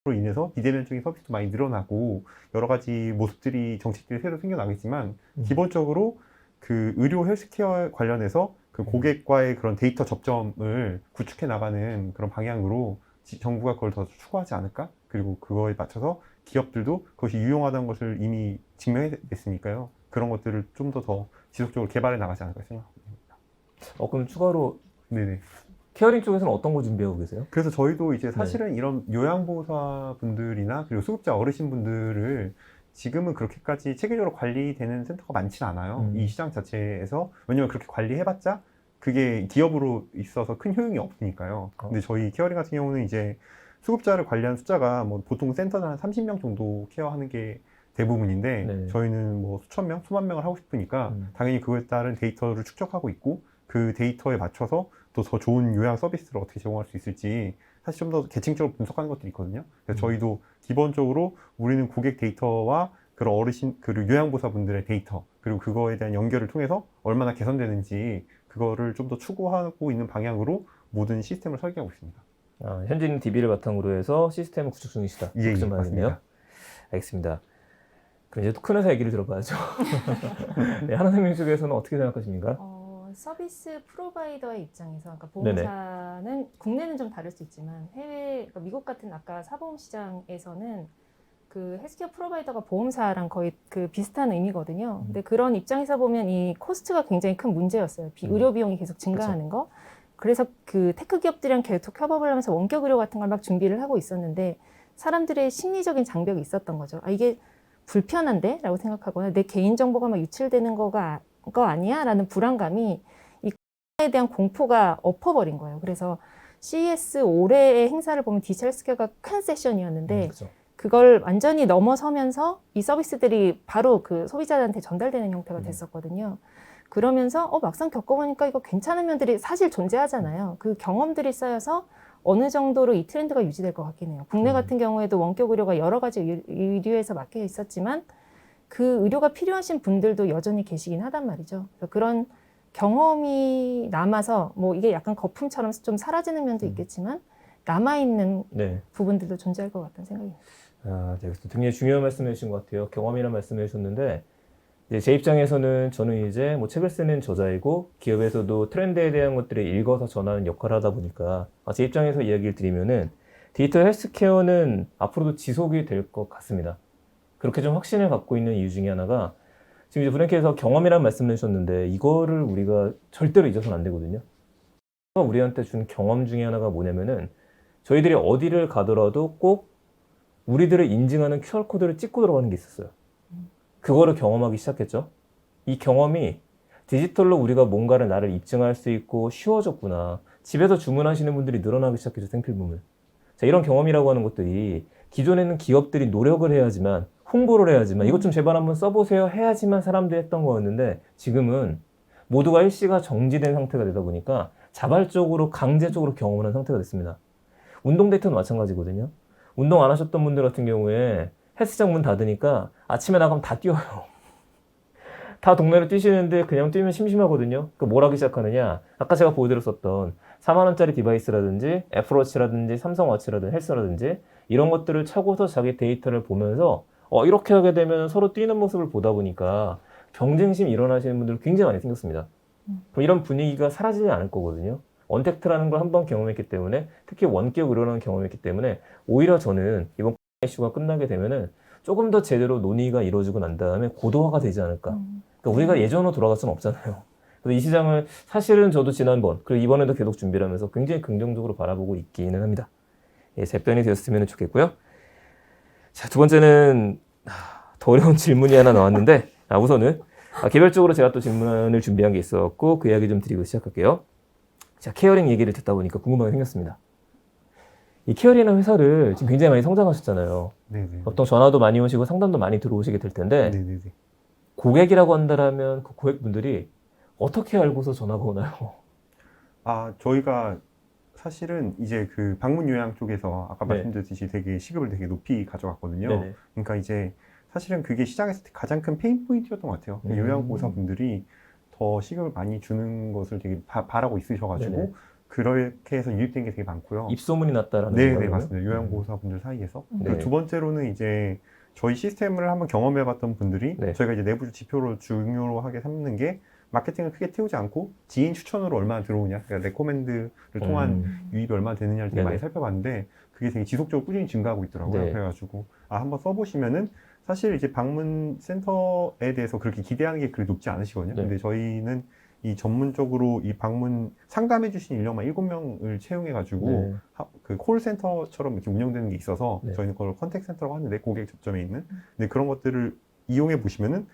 로 인해서 비대면적인 서비스도 많이 늘어나고 여러 가지 모습들이 정책들이 새로 생겨나겠지만 기본적으로 그 의료 헬스케어 관련해서 그 고객과의 그런 데이터 접점을 구축해 나가는 그런 방향으로 정부가 그걸 더 추구하지 않을까? 그리고 그거에 맞춰서 기업들도 그것이 유용하다는 것을 이미 증명했으니까요. 그런 것들을 좀 더 지속적으로 개발해 나가지 않을까 생각합니다. 그럼 추가로 네네. 케어링 쪽에서는 어떤 거 준비하고 계세요? 그래서 저희도 이제 사실은 이런 요양보호사 분들이나 그리고 수급자 어르신 분들을 지금은 그렇게까지 체계적으로 관리되는 센터가 많지는 않아요. 이 시장 자체에서. 왜냐면 그렇게 관리해봤자 그게 기업으로 있어서 큰 효용이 없으니까요. 근데 저희 케어링 같은 경우는 이제 수급자를 관리하는 숫자가 뭐 보통 센터는 한 30명 정도 케어하는 게 대부분인데 네. 저희는 뭐 수천 명, 수만 명을 하고 싶으니까 당연히 그거에 따른 데이터를 축적하고 있고 그 데이터에 맞춰서 또 더 좋은 요양 서비스를 어떻게 제공할 수 있을지 사실 좀 더 계층적으로 분석하는 것들이 있거든요. 그래서 저희도 기본적으로 우리는 고객 데이터와 그런 어르신 그리고 요양보호사분들의 데이터 그리고 그거에 대한 연결을 통해서 얼마나 개선되는지 그거를 좀 더 추구하고 있는 방향으로 모든 시스템을 설계하고 있습니다. 현재는 DB를 바탕으로 해서 시스템을 구축 중이시다. 예, 좀 맞습니다. 알겠습니다. 그럼 이제 또 큰 회사 얘기를 들어봐야죠. 네, 하나생명 쪽에서는 어떻게 생각하십니까? 서비스 프로바이더의 입장에서, 그러니까 보험사는 국내는 좀 다를 수 있지만 해외, 그러니까 미국 같은 아까 사보험 시장에서는 그 헬스케어 프로바이더가 보험사랑 거의 그 비슷한 의미거든요. 근데 그런 입장에서 보면 이 코스트가 굉장히 큰 문제였어요. 의료 비용이 계속 증가하는 거. 그래서 그 테크 기업들이랑 계속 협업을 하면서 원격 의료 같은 걸 막 준비를 하고 있었는데 사람들의 심리적인 장벽이 있었던 거죠. 이게 불편한데? 라고 생각하거나 내 개인정보가 막 유출되는 거 아니야? 라는 불안감이 이에 대한 공포가 엎어버린 거예요. 그래서 CES 올해의 행사를 보면 디지털 헬스케어가 큰 세션이었는데 그걸 완전히 넘어서면서 이 서비스들이 바로 그 소비자들한테 전달되는 형태가 됐었거든요. 그러면서 막상 겪어보니까 이거 괜찮은 면들이 사실 존재하잖아요. 그 경험들이 쌓여서 어느 정도로 이 트렌드가 유지될 것 같긴 해요. 국내 같은 경우에도 원격 의료가 여러 가지 의료에서 막혀 있었지만 그 의료가 필요하신 분들도 여전히 계시긴 하단 말이죠. 그래서 그런 경험이 남아서 뭐 이게 약간 거품처럼 좀 사라지는 면도 있겠지만 남아있는 네. 부분들도 존재할 것 같다는 생각이 듭니다. 네, 굉장히 중요한 말씀을 해주신 것 같아요. 경험이라는 말씀을 해주셨는데 이제 제 입장에서는 저는 이제 뭐 책을 쓰는 저자이고 기업에서도 트렌드에 대한 것들을 읽어서 전하는 역할을 하다 보니까 제 입장에서 이야기를 드리면은 디지털 헬스케어는 앞으로도 지속이 될 것 같습니다. 그렇게 좀 확신을 갖고 있는 이유 중에 하나가 지금 이제 브랭크에서 경험이라는 말씀을 해주셨는데 이거를 우리가 절대로 잊어서는 안 되거든요. 우리한테 준 경험 중에 하나가 뭐냐면은 저희들이 어디를 가더라도 꼭 우리들을 인증하는 QR코드를 찍고 들어가는 게 있었어요. 그거를 경험하기 시작했죠. 이 경험이 디지털로 우리가 뭔가를 나를 입증할 수 있고 쉬워졌구나. 집에서 주문하시는 분들이 늘어나기 시작했죠. 생필품을. 자, 이런 경험이라고 하는 것들이 기존에는 기업들이 노력을 해야지만 홍보를 해야지만 이것 좀 제발 한번 써보세요 해야지만 사람들이 했던 거였는데 지금은 모두가 일시가 정지된 상태가 되다 보니까 자발적으로 강제적으로 경험을 한 상태가 됐습니다. 운동 데이트는 마찬가지거든요. 운동 안 하셨던 분들 같은 경우에 헬스장 문 닫으니까 아침에 나가면 다 뛰어요. 다 동네를 뛰시는데 그냥 뛰면 심심하거든요. 그 뭘 하기 시작하느냐. 아까 제가 보여드렸었던 4만 원짜리 디바이스라든지 애플워치라든지 삼성워치라든지 헬스라든지 이런 것들을 차고서 자기 데이터를 보면서 이렇게 하게 되면 서로 뛰는 모습을 보다 보니까 경쟁심이 일어나시는 분들 굉장히 많이 생겼습니다. 그럼 이런 분위기가 사라지지 않을 거거든요. 언택트라는 걸 한번 경험했기 때문에 특히 원격 의료라는 경험했기 때문에 오히려 저는 이번 이슈가 끝나게 되면은 조금 더 제대로 논의가 이루어지고 난 다음에 고도화가 되지 않을까. 그러니까 우리가 예전으로 돌아갈 수는 없잖아요. 그래서 이 시장을 사실은 저도 지난번 그리고 이번에도 계속 준비를 하면서 굉장히 긍정적으로 바라보고 있기는 합니다. 예, 제 편이 되었으면 좋겠고요. 자, 두 번째는 더 어려운 질문이 하나 나왔는데 우선은 개별적으로 제가 또 질문을 준비한 게 있었고 그 이야기 좀 드리고 시작할게요. 자, 케어링 얘기를 듣다 보니까 궁금한 게 생겼습니다. 이 케어링이라는 회사를 지금 굉장히 많이 성장하셨잖아요. 네네. 보통 전화도 많이 오시고 상담도 많이 들어오시게 될 텐데 네네네. 고객이라고 한다면 그 고객분들이 어떻게 알고서 전화가 오나요? 저희가 사실은 이제 그 방문 요양 쪽에서 아까 네. 말씀드렸듯이 되게 시급을 되게 높이 가져갔거든요. 네네. 그러니까 이제 사실은 그게 시장에서 가장 큰 페인 포인트였던 것 같아요. 요양보호사분들이 더 시급을 많이 주는 것을 되게 바라고 있으셔가지고 네네. 그렇게 해서 유입된 게 되게 많고요. 입소문이 났다라는 네, 건가요? 맞습니다. 요양보호사분들 사이에서. 네. 그리고 두 번째로는 이제 저희 시스템을 한번 경험해봤던 분들이 네. 저희가 이제 내부 지표로 중요하게 삼는 게 마케팅을 크게 태우지 않고 지인 추천으로 얼마나 들어오냐, 그러니까 레코멘드를 통한 유입이 얼마나 되느냐를 되게 네네. 많이 살펴봤는데 그게 되게 지속적으로 꾸준히 증가하고 있더라고요. 네. 그래가지고 한번 써보시면은 사실 이제 방문 센터에 대해서 그렇게 기대하는 게 그렇게 높지 않으시거든요. 네. 근데 저희는 이 전문적으로 이 방문 상담해 주신 인력만 7명을 채용해가지고 네. 그 콜센터처럼 이렇게 운영되는 게 있어서 네. 저희는 그걸 컨택센터라고 하는데 고객 접점에 있는 근데 그런 것들을 이용해 보시면은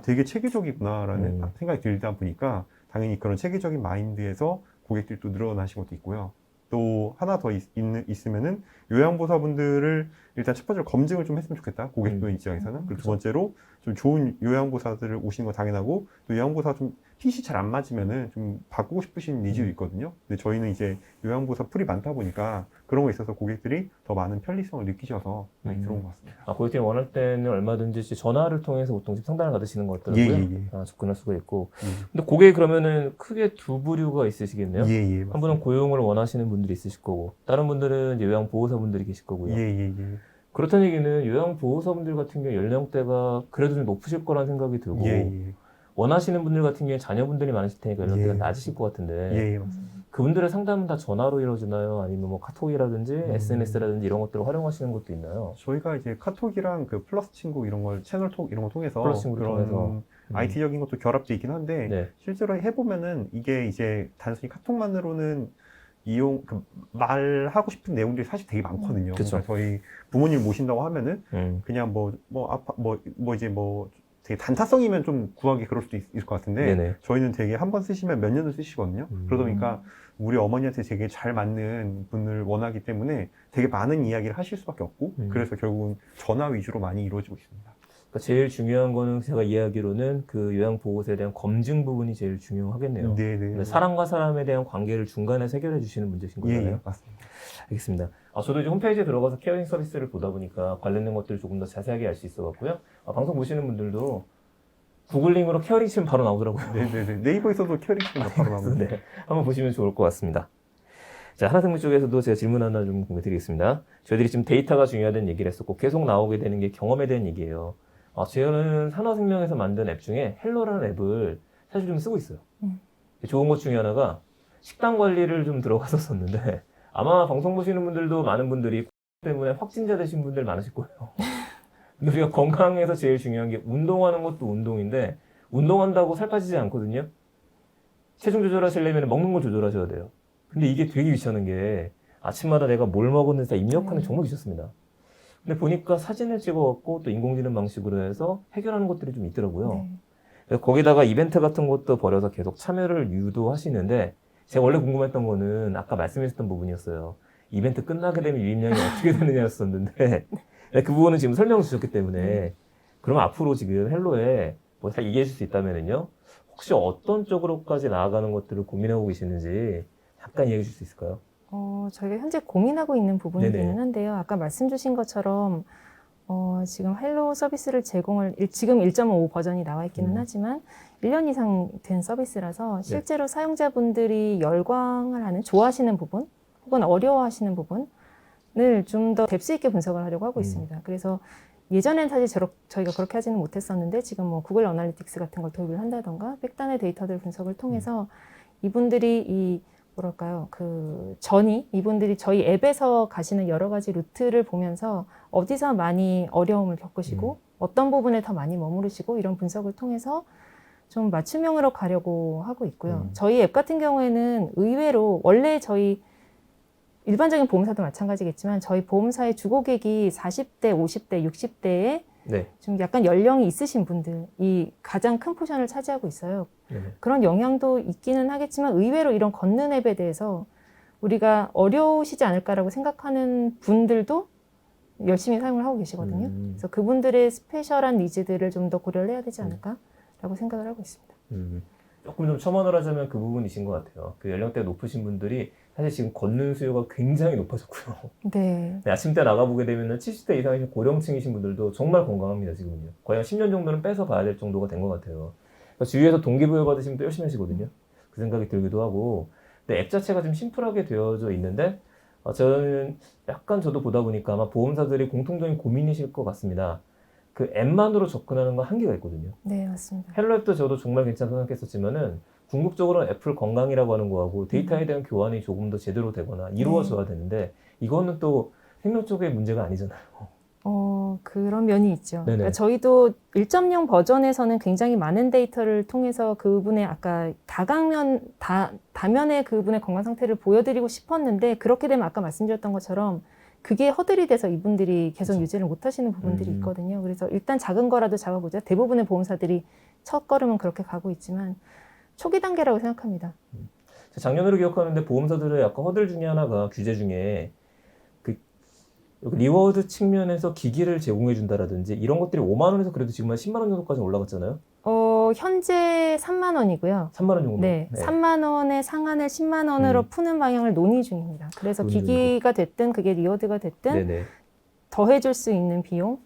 되게 체계적이구나라는 생각이 들다 보니까 당연히 그런 체계적인 마인드에서 고객들이 또 늘어나신 것도 있고요. 또 하나 더 있으면은 요양보호사분들을 일단 첫 번째로 검증을 좀 했으면 좋겠다. 고객분 입장에서는. 그리고 두 번째로 좀 좋은 요양보호사들을 오시는 거 당연하고 또 요양보호사 좀 핏이 잘 안 맞으면은 좀 바꾸고 싶으신 니즈도 있거든요. 근데 저희는 이제 요양보호사 풀이 많다 보니까 그런 거에 있어서 고객들이 더 많은 편리성을 느끼셔서 많이 들어온 것 같습니다. 고객들이 원할 때는 얼마든지 전화를 통해서 보통 집 상담을 받으시는 것 같더라고요. 예. 접근할 수가 있고. 근데 고객이 그러면은 크게 두 부류가 있으시겠네요. 예. 한 분은 고용을 원하시는 분들이 있으실 거고, 다른 분들은 이제 요양보호사분들이 계실 거고요. 예. 그렇다는 얘기는 요양보호사분들 같은 경우 연령대가 그래도 좀 높으실 거라는 생각이 들고, 예. 원하시는 분들 같은 경우에 자녀분들이 많으실 테니까 연령대가 예. 낮으실 것 같은데, 예, 맞습니다. 그분들의 상담은 다 전화로 이루어지나요? 아니면 뭐 카톡이라든지 SNS라든지 이런 것들을 활용하시는 것도 있나요? 저희가 이제 카톡이랑 그 플러스 친구 이런 걸 채널톡 이런 거 통해서 플러스 친구를 그런 통해서. IT적인 것도 결합돼 있긴 한데 네. 실제로 해보면은 이게 이제 단순히 카톡만으로는 말하고 싶은 내용들이 사실 되게 많거든요. 그쵸. 그러니까 저희 부모님 모신다고 하면은 그냥 이제 되게 단타성이면 좀 구하기 그럴 수도 있을 것 같은데 네네. 저희는 되게 한 번 쓰시면 몇 년을 쓰시거든요. 그러다 보니까 우리 어머니한테 되게 잘 맞는 분을 원하기 때문에 되게 많은 이야기를 하실 수밖에 없고 그래서 결국은 전화 위주로 많이 이루어지고 있습니다. 그러니까 제일 중요한 거는 제가 이해하기로는 그 요양보호소에 대한 검증 부분이 제일 중요하겠네요. 네네. 사람과 사람에 대한 관계를 중간에서 해결해 주시는 문제신 예, 거잖아요. 예, 맞습니다. 알겠습니다. 저도 이제 홈페이지에 들어가서 케어링 서비스를 보다 보니까 관련된 것들을 조금 더 자세하게 알 수 있어갖고요. 방송 보시는 분들도 구글링으로 케어링 치면 바로 나오더라고요. 네네네. 네이버에서도 케어링 치면 바로 나옵니다. 네, 한번 보시면 좋을 것 같습니다. 자, 하나생명 쪽에서도 제가 질문 하나 좀 공유드리겠습니다. 저희들이 지금 데이터가 중요하다는 얘기를 했었고 계속 나오게 되는 게 경험에 대한 얘기예요. 저는 산화생명에서 만든 앱 중에 헬로라는 앱을 사실 좀 쓰고 있어요. 좋은 것 중에 하나가 식단 관리를 좀 들어가서 썼는데 아마 방송 보시는 분들도 많은 분들이 때문에 확진자 되신 분들 많으실 거예요. 근데 우리가 건강에서 제일 중요한 게 운동하는 것도 운동인데 운동한다고 살 빠지지 않거든요. 체중 조절하시려면 먹는 걸 조절하셔야 돼요. 근데 이게 되게 귀찮은 게 아침마다 내가 뭘 먹었는지 다 입력하는 게 정말 귀찮습니다. 근데 보니까 사진을 찍어갖고 또 인공지능 방식으로 해서 해결하는 것들이 좀 있더라고요. 네. 그래서 거기다가 이벤트 같은 것도 벌여서 계속 참여를 유도하시는데 제가 원래 궁금했던 거는 아까 말씀하셨던 부분이었어요. 이벤트 끝나게 되면 유입량이 어떻게 되느냐였었는데 그 부분은 지금 설명을 주셨기 때문에 그럼 앞으로 지금 헬로에 뭐 잘 이해해 줄 수 있다면은요. 혹시 어떤 쪽으로까지 나아가는 것들을 고민하고 계시는지 잠깐 이야기해 줄 수 있을까요? 저희가 현재 고민하고 있는 부분이기는 네네. 한데요. 아까 말씀 주신 것처럼 지금 헬로 서비스를 지금 1.5 버전이 나와 있기는 하지만 1년 이상 된 서비스라서 실제로 사용자분들이 열광을 하는, 좋아하시는 부분 혹은 어려워하시는 부분을 좀 더 뎁스 있게 분석을 하려고 하고 있습니다. 그래서 예전엔 사실 저희가 그렇게 하지는 못했었는데 지금 뭐 구글 어널리틱스 같은 걸 도입을 한다던가 백단의 데이터들 분석을 통해서 이분들이 이분들이 저희 앱에서 가시는 여러 가지 루트를 보면서 어디서 많이 어려움을 겪으시고 어떤 부분에 더 많이 머무르시고 이런 분석을 통해서 좀 맞춤형으로 가려고 하고 있고요. 저희 앱 같은 경우에는 의외로 원래 저희 일반적인 보험사도 마찬가지겠지만 저희 보험사의 주고객이 40대, 50대, 60대에 네. 좀 약간 연령이 있으신 분들이 가장 큰 포션을 차지하고 있어요. 네네. 그런 영향도 있기는 하겠지만 의외로 이런 걷는 앱에 대해서 우리가 어려우시지 않을까라고 생각하는 분들도 열심히 사용을 하고 계시거든요. 그래서 그분들의 스페셜한 니즈들을 좀 더 고려를 해야 되지 않을까라고 생각을 하고 있습니다. 조금 좀 첨언을 하자면 그 부분이신 것 같아요. 그 연령대가 높으신 분들이 사실 지금 걷는 수요가 굉장히 높아졌고요. 네. 아침 때 나가보게 되면 70대 이상이신 고령층이신 분들도 정말 건강합니다, 지금요. 거의 한 10년 정도는 빼서 봐야 될 정도가 된 것 같아요. 그러니까 주위에서 동기부여 받으시면 또 열심히 하시거든요. 그 생각이 들기도 하고. 근데 앱 자체가 좀 심플하게 되어져 있는데, 저는 약간 저도 보다 보니까 아마 보험사들이 공통적인 고민이실 것 같습니다. 그 앱만으로 접근하는 건 한계가 있거든요. 네, 맞습니다. 헬로 앱도 저도 정말 괜찮다고 생각했었지만은 궁극적으로는 애플 건강이라고 하는 거하고 데이터에 대한 교환이 조금 더 제대로 되거나 이루어져야 되는데 이거는 또 생명 쪽의 문제가 아니잖아요. 그런 면이 있죠. 네네. 그러니까 저희도 1.0 버전에서는 굉장히 많은 데이터를 통해서 그분의 아까 다면의 그분의 건강 상태를 보여드리고 싶었는데 그렇게 되면 아까 말씀드렸던 것처럼 그게 허들이 돼서 이분들이 계속 그렇죠. 유지를 못 하시는 부분들이 있거든요. 그래서 일단 작은 거라도 잡아보자. 대부분의 보험사들이 첫 걸음은 그렇게 가고 있지만 초기 단계라고 생각합니다. 작년으로 기억하는데 보험사들의 약간 허들 중에 하나가 규제 중에 그 리워드 측면에서 기기를 제공해 준다라든지 이런 것들이 5만 원에서 그래도 지금 한 10만 원 정도까지 올라갔잖아요. 현재 3만 원이고요. 3만 원 정도. 네, 3만 원의 상한을 10만 원으로 푸는 방향을 논의 중입니다. 그래서 논의 기기가 됐든 그게 리워드가 됐든 네네. 더해줄 수 있는 비용,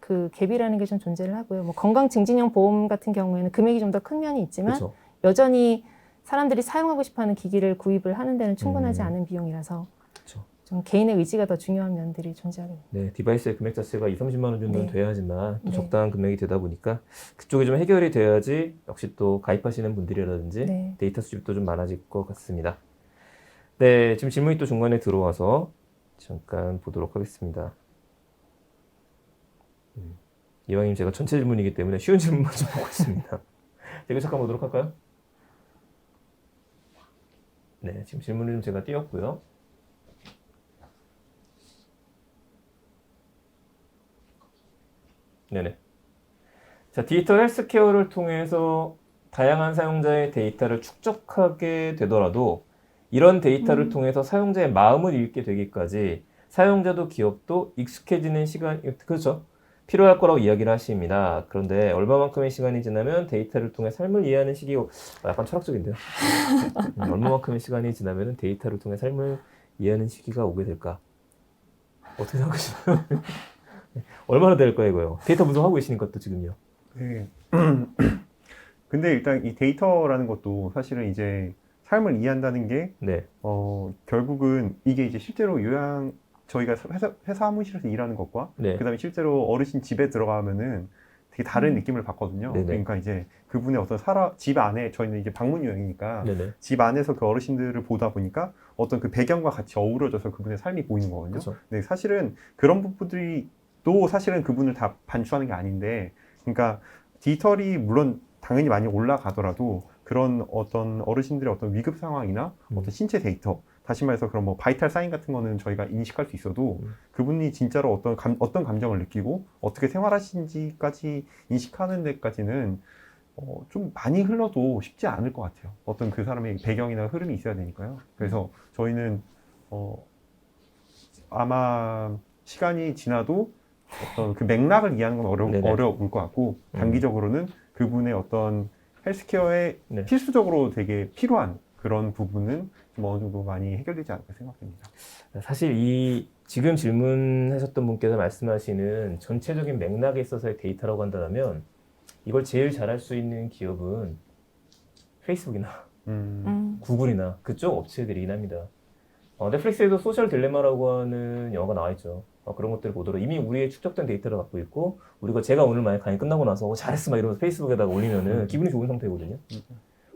그 갭이라는 게 좀 존재를 하고요. 뭐 건강 증진형 보험 같은 경우에는 금액이 좀 더 큰 면이 있지만 그렇죠. 여전히 사람들이 사용하고 싶어하는 기기를 구입을 하는 데는 충분하지 않은 비용이라서 그렇죠. 좀 개인의 의지가 더 중요한 면들이 존재하게 됩니다. 네, 디바이스의 금액 자체가 2~30만 원 정도는 네. 돼야지만 또 네. 적당한 금액이 되다 보니까 그쪽이 좀 해결이 돼야지 역시 또 가입하시는 분들이라든지 네. 데이터 수집도 좀 많아질 것 같습니다. 네, 지금 질문이 또 중간에 들어와서 잠깐 보도록 하겠습니다. 이왕이면 제가 전체 질문이기 때문에 쉬운 질문만 좀 보고 있습니다. 이거 잠깐 보도록 할까요? 네, 지금 질문을 좀 제가 띄웠고요. 네네. 자, 디지털 헬스케어를 통해서 다양한 사용자의 데이터를 축적하게 되더라도 이런 데이터를 통해서 사용자의 마음을 읽게 되기까지 사용자도 기업도 익숙해지는 시간, 그렇죠. 필요할 거라고 이야기를 하십니다. 그런데 얼마만큼의 시간이 지나면 데이터를 통해 삶을 이해하는 시기, 약간 철학적인데요. 얼마만큼의 시간이 지나면 데이터를 통해 삶을 이해하는 시기가 오게 될까? 어떻게 생각하시나요? 얼마나 될까요, 이거요? 데이터 분석하고 계시는 것도 지금요. 네. 근데 일단 이 데이터라는 것도 사실은 이제 삶을 이해한다는 게, 네. 결국은 이게 이제 실제로 저희가 회사 사무실에서 일하는 것과, 네. 그 다음에 실제로 어르신 집에 들어가면은 되게 다른 느낌을 받거든요. 네네. 그러니까 이제 그분의 어떤 집 안에, 저희는 이제 방문 여행이니까, 네네. 집 안에서 그 어르신들을 보다 보니까 어떤 그 배경과 같이 어우러져서 그분의 삶이 보이는 거거든요. 그렇죠. 근데 사실은 그런 부분들이 또 사실은 그분을 다 반추하는 게 아닌데, 그러니까 디지털이 물론 당연히 많이 올라가더라도 그런 어떤 어르신들의 어떤 위급 상황이나 어떤 신체 데이터, 다시 말해서 그런 뭐 바이탈 사인 같은 거는 저희가 인식할 수 있어도 그분이 진짜로 어떤 감정을 느끼고 어떻게 생활하시는지까지 인식하는 데까지는 좀 많이 흘러도 쉽지 않을 것 같아요. 어떤 그 사람의 배경이나 흐름이 있어야 되니까요. 그래서 저희는 아마 시간이 지나도 어떤 그 맥락을 이해하는 건 네네. 어려울 것 같고, 단기적으로는 그분의 어떤 헬스케어에 네. 필수적으로 되게 필요한 그런 부분은 좀 어느 정도 많이 해결되지 않을까 생각됩니다. 사실 이 지금 질문하셨던 분께서 말씀하시는 전체적인 맥락에 있어서의 데이터라고 한다면 이걸 제일 잘할 수 있는 기업은 페이스북이나 구글이나 그쪽 업체들이긴 합니다. 넷플릭스에도 소셜 딜레마라고 하는 영화가 나와 있죠. 그런 것들을 보더라도 이미 우리의 축적된 데이터를 갖고 있고, 제가 오늘 만약 강의 끝나고 나서 잘했어 막 이러면서 페이스북에다가 올리면은 기분이 좋은 상태거든요.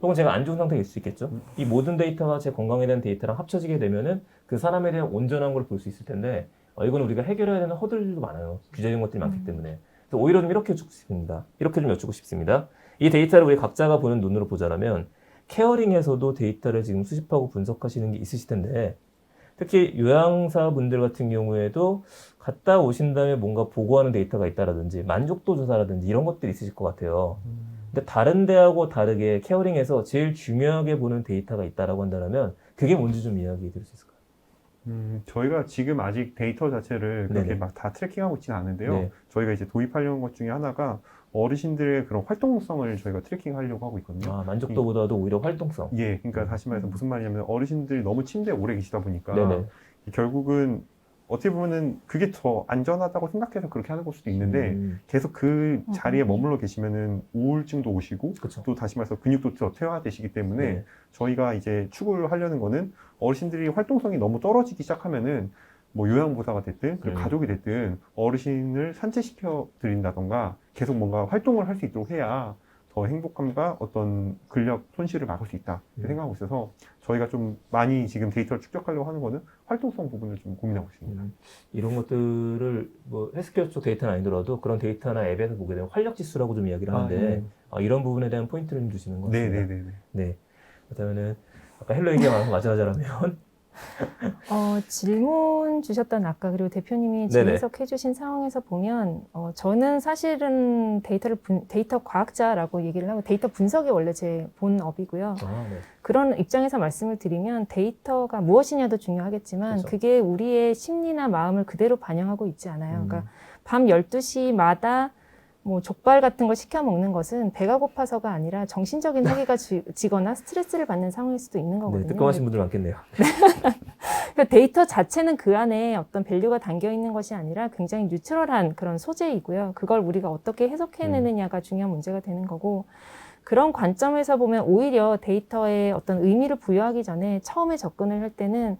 혹은 제가 안 좋은 상태일 수 있겠죠. 이 모든 데이터가 제 건강에 대한 데이터랑 합쳐지게 되면은 그 사람에 대한 온전한 걸 볼 수 있을 텐데, 이건 우리가 해결해야 되는 허들도 많아요. 규제적인 것들이 많기 때문에. 그래서 오히려 좀 이렇게 여쭙고 싶습니다. 이렇게 좀 여쭙고 싶습니다. 이 데이터를 우리 각자가 보는 눈으로 보자면 케어링에서도 데이터를 지금 수집하고 분석하시는 게 있으실 텐데, 특히 요양사분들 같은 경우에도 갔다 오신 다음에 뭔가 보고하는 데이터가 있다라든지 만족도 조사라든지 이런 것들이 있으실 것 같아요. 근데 다른 데하고 다르게 케어링에서 제일 중요하게 보는 데이터가 있다라고 한다면 그게 뭔지 좀 이야기해 드릴 수 있을까요? 저희가 지금 아직 데이터 자체를 그렇게 네네. 막 다 트래킹하고 있지는 않은데요. 네. 저희가 이제 도입하려는 것 중에 하나가 어르신들의 그런 활동성을 저희가 트래킹하려고 하고 있거든요. 만족도보다도 오히려 활동성. 예, 그러니까 다시 말해서 무슨 말이냐면 어르신들이 너무 침대에 오래 계시다 보니까 네네. 결국은 어떻게 보면은 그게 더 안전하다고 생각해서 그렇게 하는 걸 수도 있는데 계속 그 자리에 머물러 계시면은 우울증도 오시고 그쵸. 또 다시 말해서 근육도 더 퇴화되시기 때문에 네. 저희가 이제 추구를 하려는 거는 어르신들이 활동성이 너무 떨어지기 시작하면은 뭐 요양보호사가 됐든 그리고 가족이 됐든 어르신을 산책시켜 드린다던가 계속 뭔가 활동을 할 수 있도록 해야 더 행복함과 어떤 근력 손실을 막을 수 있다 생각하고 있어서 저희가 좀 많이 지금 데이터를 축적하려고 하는 거는 활동성 부분을 좀 고민하고 있습니다. 이런 것들을 뭐 헬스케어 쪽 데이터는 아니더라도 그런 데이터나 앱에서 보게 되면 활력 지수라고 좀 이야기를 하는데 이런 부분에 대한 포인트를 좀 주시는 것 같습니다. 네네네. 네. 그렇다면은 아까 헬로 얘기가 마찬가지라면 질문 주셨던 아까 그리고 대표님이 네네. 재해석해 주신 상황에서 보면 저는 사실은 데이터 과학자라고 얘기를 하고 데이터 분석이 원래 제 본업이고요. 네. 그런 입장에서 말씀을 드리면 데이터가 무엇이냐도 중요하겠지만 그렇죠. 그게 우리의 심리나 마음을 그대로 반영하고 있지 않아요. 그러니까 밤 12시마다 뭐 족발 같은 걸 시켜 먹는 것은 배가 고파서가 아니라 정신적인 해기가 지거나 스트레스를 받는 상황일 수도 있는 거거든요. 네, 뜨끔하신 분들 많겠네요. 그러니까 데이터 자체는 그 안에 어떤 밸류가 담겨 있는 것이 아니라 굉장히 뉴트럴한 그런 소재이고요. 그걸 우리가 어떻게 해석해내느냐가 중요한 문제가 되는 거고, 그런 관점에서 보면 오히려 데이터에 어떤 의미를 부여하기 전에 처음에 접근을 할 때는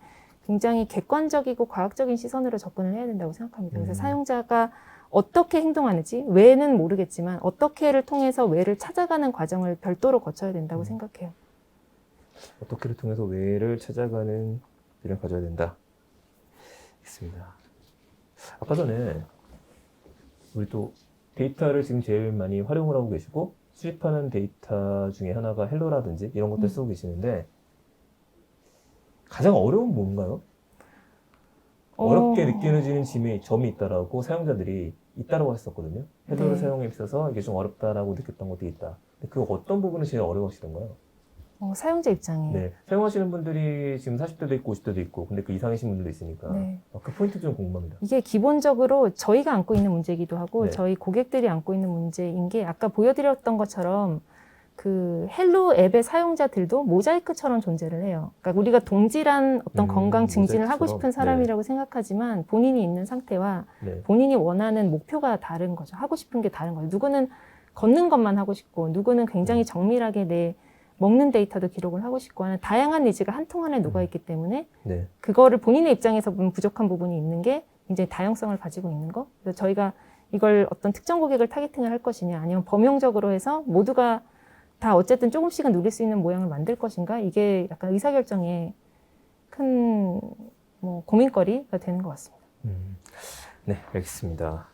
굉장히 객관적이고 과학적인 시선으로 접근을 해야 된다고 생각합니다. 그래서 사용자가 어떻게 행동하는지, 왜는 모르겠지만 어떻게를 통해서 왜를 찾아가는 과정을 별도로 거쳐야 된다고 생각해요. 어떻게를 통해서 왜를 찾아가는 일을 가져야 된다. 있습니다. 아까 전에 우리 또 데이터를 지금 제일 많이 활용을 하고 계시고 수집하는 데이터 중에 하나가 헬로라든지 이런 것들 쓰고 계시는데 가장 어려운 뭔가요? 어렵게 느껴지는 점이 있다라고 사용자들이 있다라고 했었거든요. 헬로를 사용에 있어서 이게 좀 어렵다라고 느꼈던 것도 있다. 근데 그 어떤 부분이 제일 어려우시던가요? 사용자 입장에. 네. 사용하시는 분들이 지금 40대도 있고 50대도 있고 근데 그 이상이신 분들도 있으니까 네. 그 포인트 좀 궁금합니다. 이게 기본적으로 저희가 안고 있는 문제이기도 하고 네. 저희 고객들이 안고 있는 문제인 게 아까 보여드렸던 것처럼 그 헬로 앱의 사용자들도 모자이크처럼 존재를 해요. 그러니까 우리가 동질한 어떤 건강 증진을 하고 모자이크처럼. 싶은 사람이라고 생각하지만 본인이 있는 상태와 네. 본인이 원하는 목표가 다른 거죠. 하고 싶은 게 다른 거예요. 누구는 걷는 것만 하고 싶고 누구는 굉장히 정밀하게 내 먹는 데이터도 기록을 하고 싶고 하는 다양한 니즈가 한 통 안에 녹아있기 때문에 네. 그거를 본인의 입장에서 보면 부족한 부분이 있는 게 굉장히 다양성을 가지고 있는 거. 그래서 저희가 이걸 어떤 특정 고객을 타겟팅을 할 것이냐 아니면 범용적으로 해서 모두가 다 어쨌든 조금씩은 누릴 수 있는 모양을 만들 것인가 이게 약간 의사결정에 큰 고민거리가 되는 것 같습니다. 네, 알겠습니다.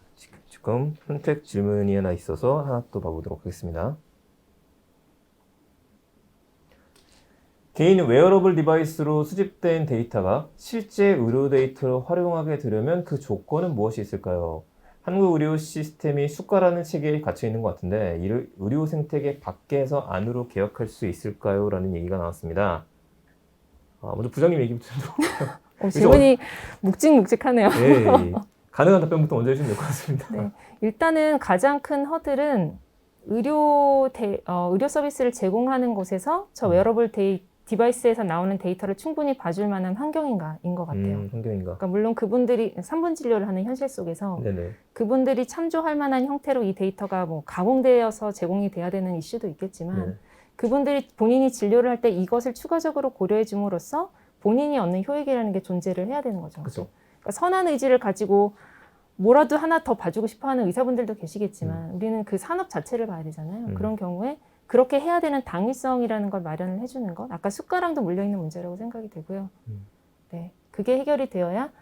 지금 선택 질문이 하나 있어서 하나 또 봐보도록 하겠습니다. 개인 웨어러블 디바이스로 수집된 데이터가 실제 의료 데이터로 활용하게 되려면 그 조건은 무엇이 있을까요? 한국 의료 시스템이 수가라는 체계에 갇혀 있는 것 같은데 의료 생태계 밖에서 안으로 개혁할 수 있을까요? 라는 얘기가 나왔습니다. 먼저 부장님 얘기부터 좀 질문이 묵직묵직하네요. 네, 가능한 답변부터 먼저 해주시면 될 것 같습니다. 네, 일단은 가장 큰 허들은 의료 서비스를 제공하는 곳에서 저 웨어러블 디바이스에서 나오는 데이터를 충분히 봐줄 만한 환경인가인 것 같아요. 환경인가. 그러니까 물론 그분들이 3분 진료를 하는 현실 속에서 네네. 그분들이 참조할 만한 형태로 이 데이터가 가공되어서 제공이 돼야 되는 이슈도 있겠지만 네. 그분들이 본인이 진료를 할 때 이것을 추가적으로 고려해 줌으로써 본인이 얻는 효익이라는 게 존재를 해야 되는 거죠. 그렇죠. 그러니까 선한 의지를 가지고 뭐라도 하나 더 봐주고 싶어하는 의사분들도 계시겠지만 우리는 그 산업 자체를 봐야 되잖아요. 그런 경우에 그렇게 해야 되는 당위성이라는 걸 마련을 해주는 것. 아까 숟가락도 물려있는 문제라고 생각이 되고요. 네, 그게 해결이 되어야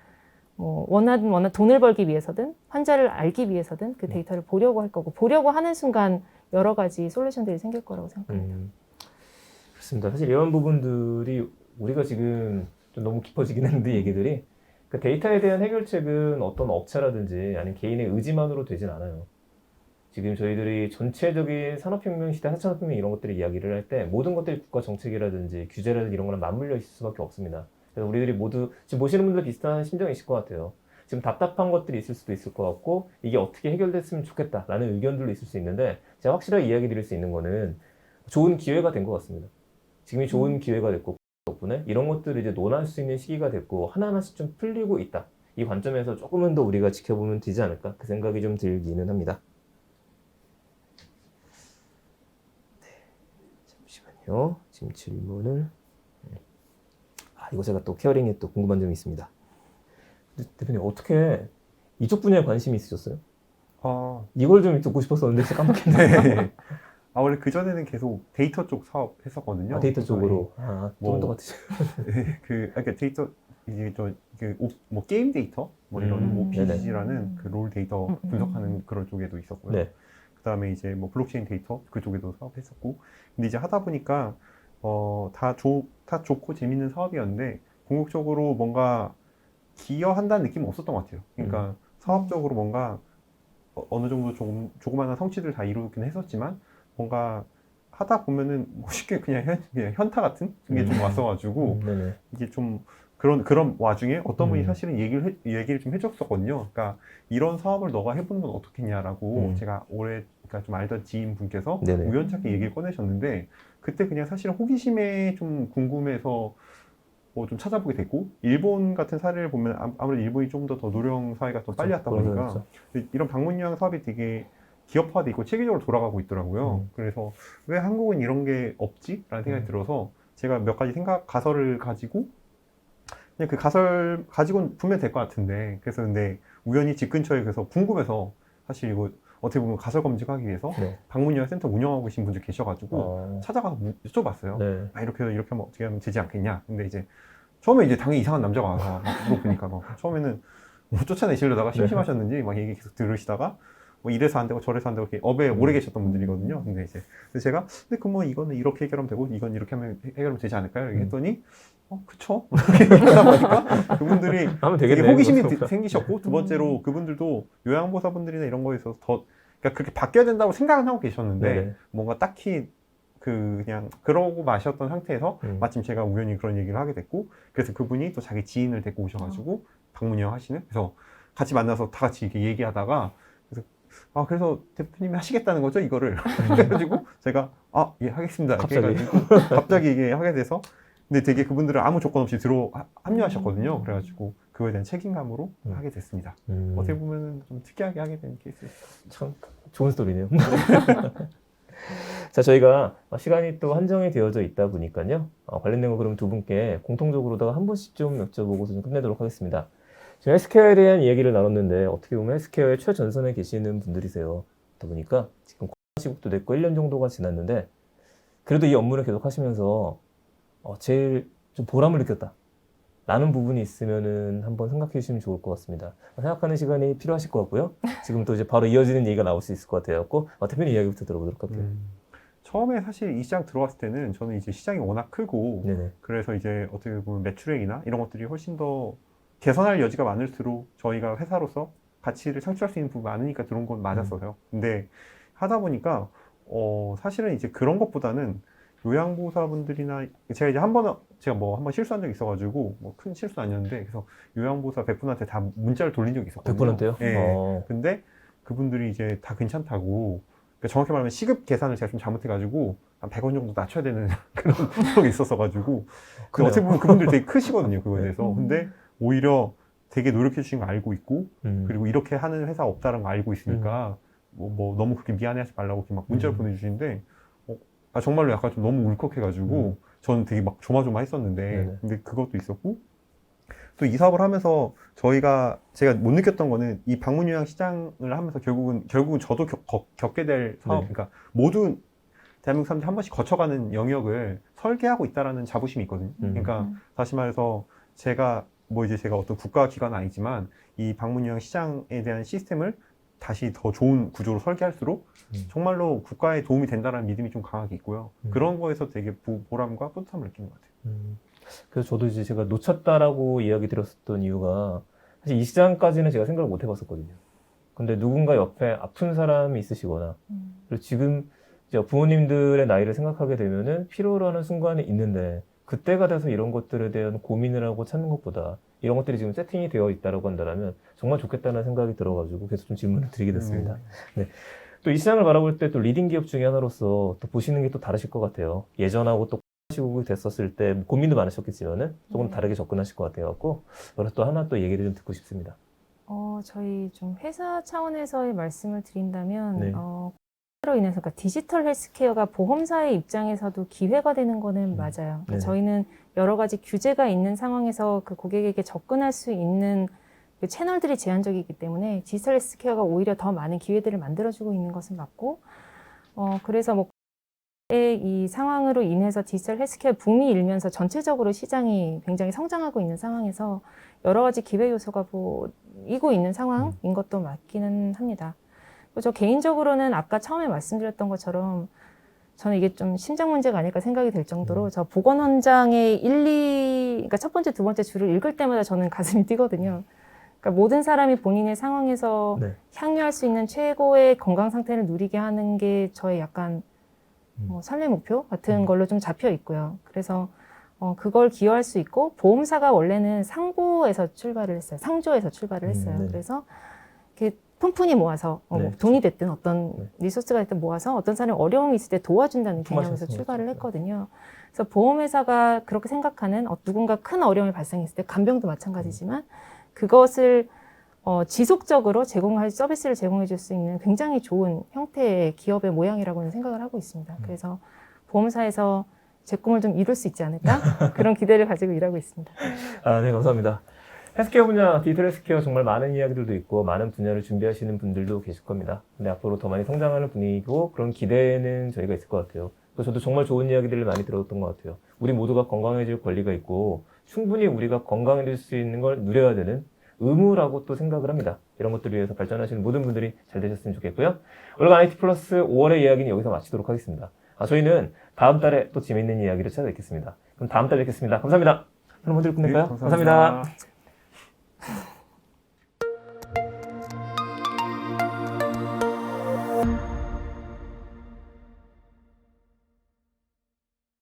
원하든 돈을 벌기 위해서든 환자를 알기 위해서든 그 데이터를 보려고 할 거고 보려고 하는 순간 여러 가지 솔루션들이 생길 거라고 생각합니다. 그렇습니다. 사실 이런 부분들이 우리가 지금 좀 너무 깊어지긴 했는데 얘기들이 그 데이터에 대한 해결책은 어떤 업체라든지 아니면 개인의 의지만으로 되진 않아요. 지금 저희들이 전체적인 산업혁명 시대, 4차 산업혁명 이런 것들을 이야기를 할 때 모든 것들이 국가 정책이라든지 규제라든지 이런 거랑 맞물려 있을 수밖에 없습니다. 그래서 우리들이 모두 지금 보시는 분들 비슷한 심정이실 것 같아요. 지금 답답한 것들이 있을 수도 있을 것 같고 이게 어떻게 해결됐으면 좋겠다라는 의견들도 있을 수 있는데 제가 확실하게 이야기 드릴 수 있는 거는 좋은 기회가 된 것 같습니다. 지금이 좋은 기회가 됐고 덕분에 이런 것들을 이제 논할 수 있는 시기가 됐고 하나하나씩 좀 풀리고 있다. 이 관점에서 조금은 더 우리가 지켜보면 되지 않을까 그 생각이 좀 들기는 합니다. 지금 질문을 이거 제가 또 케어링에 또 궁금한 점이 있습니다. 대표님 어떻게 이쪽 분야에 관심이 있으셨어요? 이걸 좀 듣고 싶었었는데 제가 깜빡했네요. 네. 원래 그전에는 계속 데이터 쪽 사업 했었거든요. 데이터 쪽으로. 좀 더 같으죠. 그러니까 데이터, 이게 게임 데이터? 이런 BG라는 그 롤 데이터 분석하는 그런 쪽에도 있었고요. 네. 그 다음에 이제 블록체인 데이터 그쪽에도 사업했었고. 근데 이제 하다 보니까, 다 좋고 재밌는 사업이었는데, 궁극적으로 뭔가 기여한다는 느낌은 없었던 것 같아요. 그러니까 사업적으로 뭔가 어느 정도 조그마한 성취를 다 이루긴 했었지만, 뭔가 하다 보면은 쉽게 그냥 현타 같은 게 좀 왔어가지고, 이게 좀 그런 와중에 어떤 분이 사실은 얘기를 좀 해줬었거든요. 그러니까 이런 사업을 너가 해보는 건 어떻겠냐라고 제가 그러니까 좀 알던 지인분께서 우연찮게 얘기를 꺼내셨는데, 그때 그냥 사실은 호기심에 좀 궁금해서 좀 찾아보게 됐고, 일본 같은 사례를 보면 아무래도 일본이 좀 더 노령 사회가 더 빨리 왔다 보니까 이런 방문 요양 사업이 되게 기업화돼 있고 체계적으로 돌아가고 있더라고요. 그래서 왜 한국은 이런 게 없지? 라는 생각이 들어서 제가 몇 가지 가설을 가지고 그냥 그 가설 가지고는 분명 될 것 같은데, 그래서 근데 우연히 집 근처에 그래서 궁금해서 사실 이거 어떻게 보면 가설 검증하기 위해서 방문 요양 센터 운영하고 계신 분들 계셔가지고 찾아가서 여쭤봤어요. 이렇게 하면 어떻게 하면 되지 않겠냐. 근데 이제 처음에 이제 당연히 이상한 남자가 와서 물어보니까 처음에는 쫓아내시려다가 심심하셨는지 막 얘기 계속 들으시다가 이래서 안 되고 저래서 안 되고 이렇게 업에 오래 계셨던 분들이거든요. 근데 이제 그래서 제가 근데 이거는 이렇게 해결하면 되고 이건 이렇게 하면 해결하면 되지 않을까요? 이렇게 했더니 그쵸? 그러다 보니까 그분들이 되게 호기심이 생기셨고, 두 번째로 그분들도 요양보호사분들이나 이런 거에 있어서 그러니까 그렇게 바뀌어야 된다고 생각은 하고 계셨는데 뭔가 딱히 그냥 그러고 마셨던 상태에서 마침 제가 우연히 그런 얘기를 하게 됐고, 그래서 그분이 또 자기 지인을 데리고 오셔가지고 방문영 하시는, 그래서 같이 만나서 다 같이 이렇게 얘기하다가, 그래서 대표님이 하시겠다는 거죠, 이거를. 그래가지고 제가 예, 하겠습니다 이렇게 해가지고 갑자기 이게 하게 돼서, 근데 되게 그분들은 아무 조건 없이 합류하셨거든요. 그래가지고 그거에 대한 책임감으로 하게 됐습니다. 어떻게 보면 좀 특이하게 하게 된 케이스였어요. 참 좋은 스토리네요. 자, 저희가 시간이 또 한정이 되어져 있다 보니까요. 관련된 거 그럼 두 분께 공통적으로다가 한 번씩 좀 여쭤보고서 좀 끝내도록 하겠습니다. 지금 헬스케어에 대한 이야기를 나눴는데 어떻게 보면 헬스케어의 최전선에 계시는 분들이세요. 그러다 보니까 지금 시국도 됐고 1년 정도가 지났는데 그래도 이 업무를 계속 하시면서 제일 좀 보람을 느꼈다 라는 부분이 있으면은 한번 생각해 주시면 좋을 것 같습니다. 생각하는 시간이 필요하실 것 같고요. 지금 또 이제 바로 이어지는 얘기가 나올 수 있을 것 같아요. 대표님 이야기부터 들어보도록 할게요. 처음에 사실 이 시장 들어왔을 때는 저는 이제 시장이 워낙 크고, 네네. 그래서 이제 어떻게 보면 매출액이나 이런 것들이 훨씬 더 개선할 여지가 많을수록 저희가 회사로서 가치를 창출할 수 있는 부분이 많으니까 들어온 건 맞았어요. 근데 하다 보니까 사실은 이제 그런 것보다는 요양보호사분들이나 제가 한번 실수한 적이 있어가지고 뭐 큰 실수는 아니었는데, 그래서 요양보호사 100분한테 다 문자를 돌린 적이 있었거든요. 100분한테요? 네. 근데 그분들이 이제 다 괜찮다고, 그러니까 정확히 말하면 시급 계산을 제가 좀 잘못해가지고 한 100원 정도 낮춰야 되는 그런 적이 있었어가지고, 어떻게 보면 그분들 되게 크시거든요, 그거에 대해서. 근데 오히려 되게 노력해 주신 거 알고 있고, 그리고 이렇게 하는 회사 없다는 거 알고 있으니까 뭐 너무 그렇게 미안해하지 말라고 이렇게 막 문자를 보내주시는데, 정말로 약간 좀 너무 울컥해가지고 저는 되게 막 조마조마했었는데, 근데 그것도 있었고, 또 이 사업을 하면서 제가 못 느꼈던 거는, 이 방문요양 시장을 하면서 결국은 저도 겪게 될 사업, 그러니까 모든 대한민국 사람들이 한 번씩 거쳐가는 영역을 설계하고 있다라는 자부심이 있거든요. 그러니까 다시 말해서 제가 어떤 국가기관은 아니지만 이 방문요양 시장에 대한 시스템을 다시 더 좋은 구조로 설계할수록 정말로 국가에 도움이 된다는 믿음이 좀 강하게 있고요. 그런 거에서 되게 보람과 뿌듯함을 느끼는 것 같아요. 그래서 저도 이제 제가 놓쳤다라고 이야기 드렸었던 이유가 사실 이 시장까지는 제가 생각을 못 해봤었거든요. 근데 누군가 옆에 아픈 사람이 있으시거나, 그리고 지금 이제 부모님들의 나이를 생각하게 되면은 필요로 하는 순간이 있는데, 그때가 돼서 이런 것들에 대한 고민을 하고 찾는 것보다 이런 것들이 지금 세팅이 되어 있다라고 한다면 정말 좋겠다는 생각이 들어가지고 계속 좀 질문을 드리게 됐습니다. 네. 또 이 시장을 바라볼 때 또 리딩 기업 중에 하나로서 또 보시는 게 또 다르실 것 같아요. 예전하고 또 시국이 됐었을 때 고민도 많으셨겠지만은 조금 다르게 접근하실 것 같아갖고, 그래서 또 하나 또 얘기를 좀 듣고 싶습니다. 저희 좀 회사 차원에서의 말씀을 드린다면, 네. 로 인해서, 그러니까 디지털 헬스케어가 보험사의 입장에서도 기회가 되는 거는 맞아요. 그러니까 저희는 여러 가지 규제가 있는 상황에서 그 고객에게 접근할 수 있는 그 채널들이 제한적이기 때문에 디지털 헬스케어가 오히려 더 많은 기회들을 만들어주고 있는 것은 맞고, 그래서 이 상황으로 인해서 디지털 헬스케어 붐이 일면서 전체적으로 시장이 굉장히 성장하고 있는 상황에서 여러 가지 기회 요소가 보이고 있는 상황인 것도 맞기는 합니다. 저 개인적으로는 아까 처음에 말씀드렸던 것처럼 저는 이게 좀 심장 문제가 아닐까 생각이 될 정도로 저 보건 현장의 그러니까 첫 번째, 두 번째 줄을 읽을 때마다 저는 가슴이 뛰거든요. 그러니까 모든 사람이 본인의 상황에서 향유할 수 있는 최고의 건강 상태를 누리게 하는 게 저의 약간 삶의 목표 같은 걸로 좀 잡혀 있고요. 그래서 그걸 기여할 수 있고, 보험사가 원래는 상보에서 출발을 했어요. 상조에서 출발을 했어요. 그래서 이렇게 푼푼히 모아서 돈이 됐든 어떤 리소스가 됐든 모아서 어떤 사람이 어려움이 있을 때 도와준다는 개념에서 출발을 했거든요. 그래서 보험회사가 그렇게 생각하는 누군가 큰 어려움이 발생했을 때, 간병도 마찬가지지만 그것을 지속적으로 서비스를 제공해 줄 수 있는 굉장히 좋은 형태의 기업의 모양이라고는 생각을 하고 있습니다. 그래서 보험사에서 제 꿈을 좀 이룰 수 있지 않을까? 그런 기대를 가지고 일하고 있습니다. 네, 감사합니다. 헬스케어 분야, 디지털 헬스케어 정말 많은 이야기들도 있고 많은 분야를 준비하시는 분들도 계실 겁니다. 근데 앞으로 더 많이 성장하는 분위기고 그런 기대는 저희가 있을 것 같아요. 그래서 저도 정말 좋은 이야기들을 많이 들었던 것 같아요. 우리 모두가 건강해질 권리가 있고 충분히 우리가 건강해질 수 있는 걸 누려야 되는 의무라고 또 생각을 합니다. 이런 것들을 위해서 발전하시는 모든 분들이 잘 되셨으면 좋겠고요. 월간 IT 플러스 5월의 이야기는 여기서 마치도록 하겠습니다. 저희는 다음 달에 또 재미있는 이야기를 찾아뵙겠습니다. 그럼 다음 달에 뵙겠습니다. 감사합니다. 그럼 먼저 끝낼까요? 감사합니다.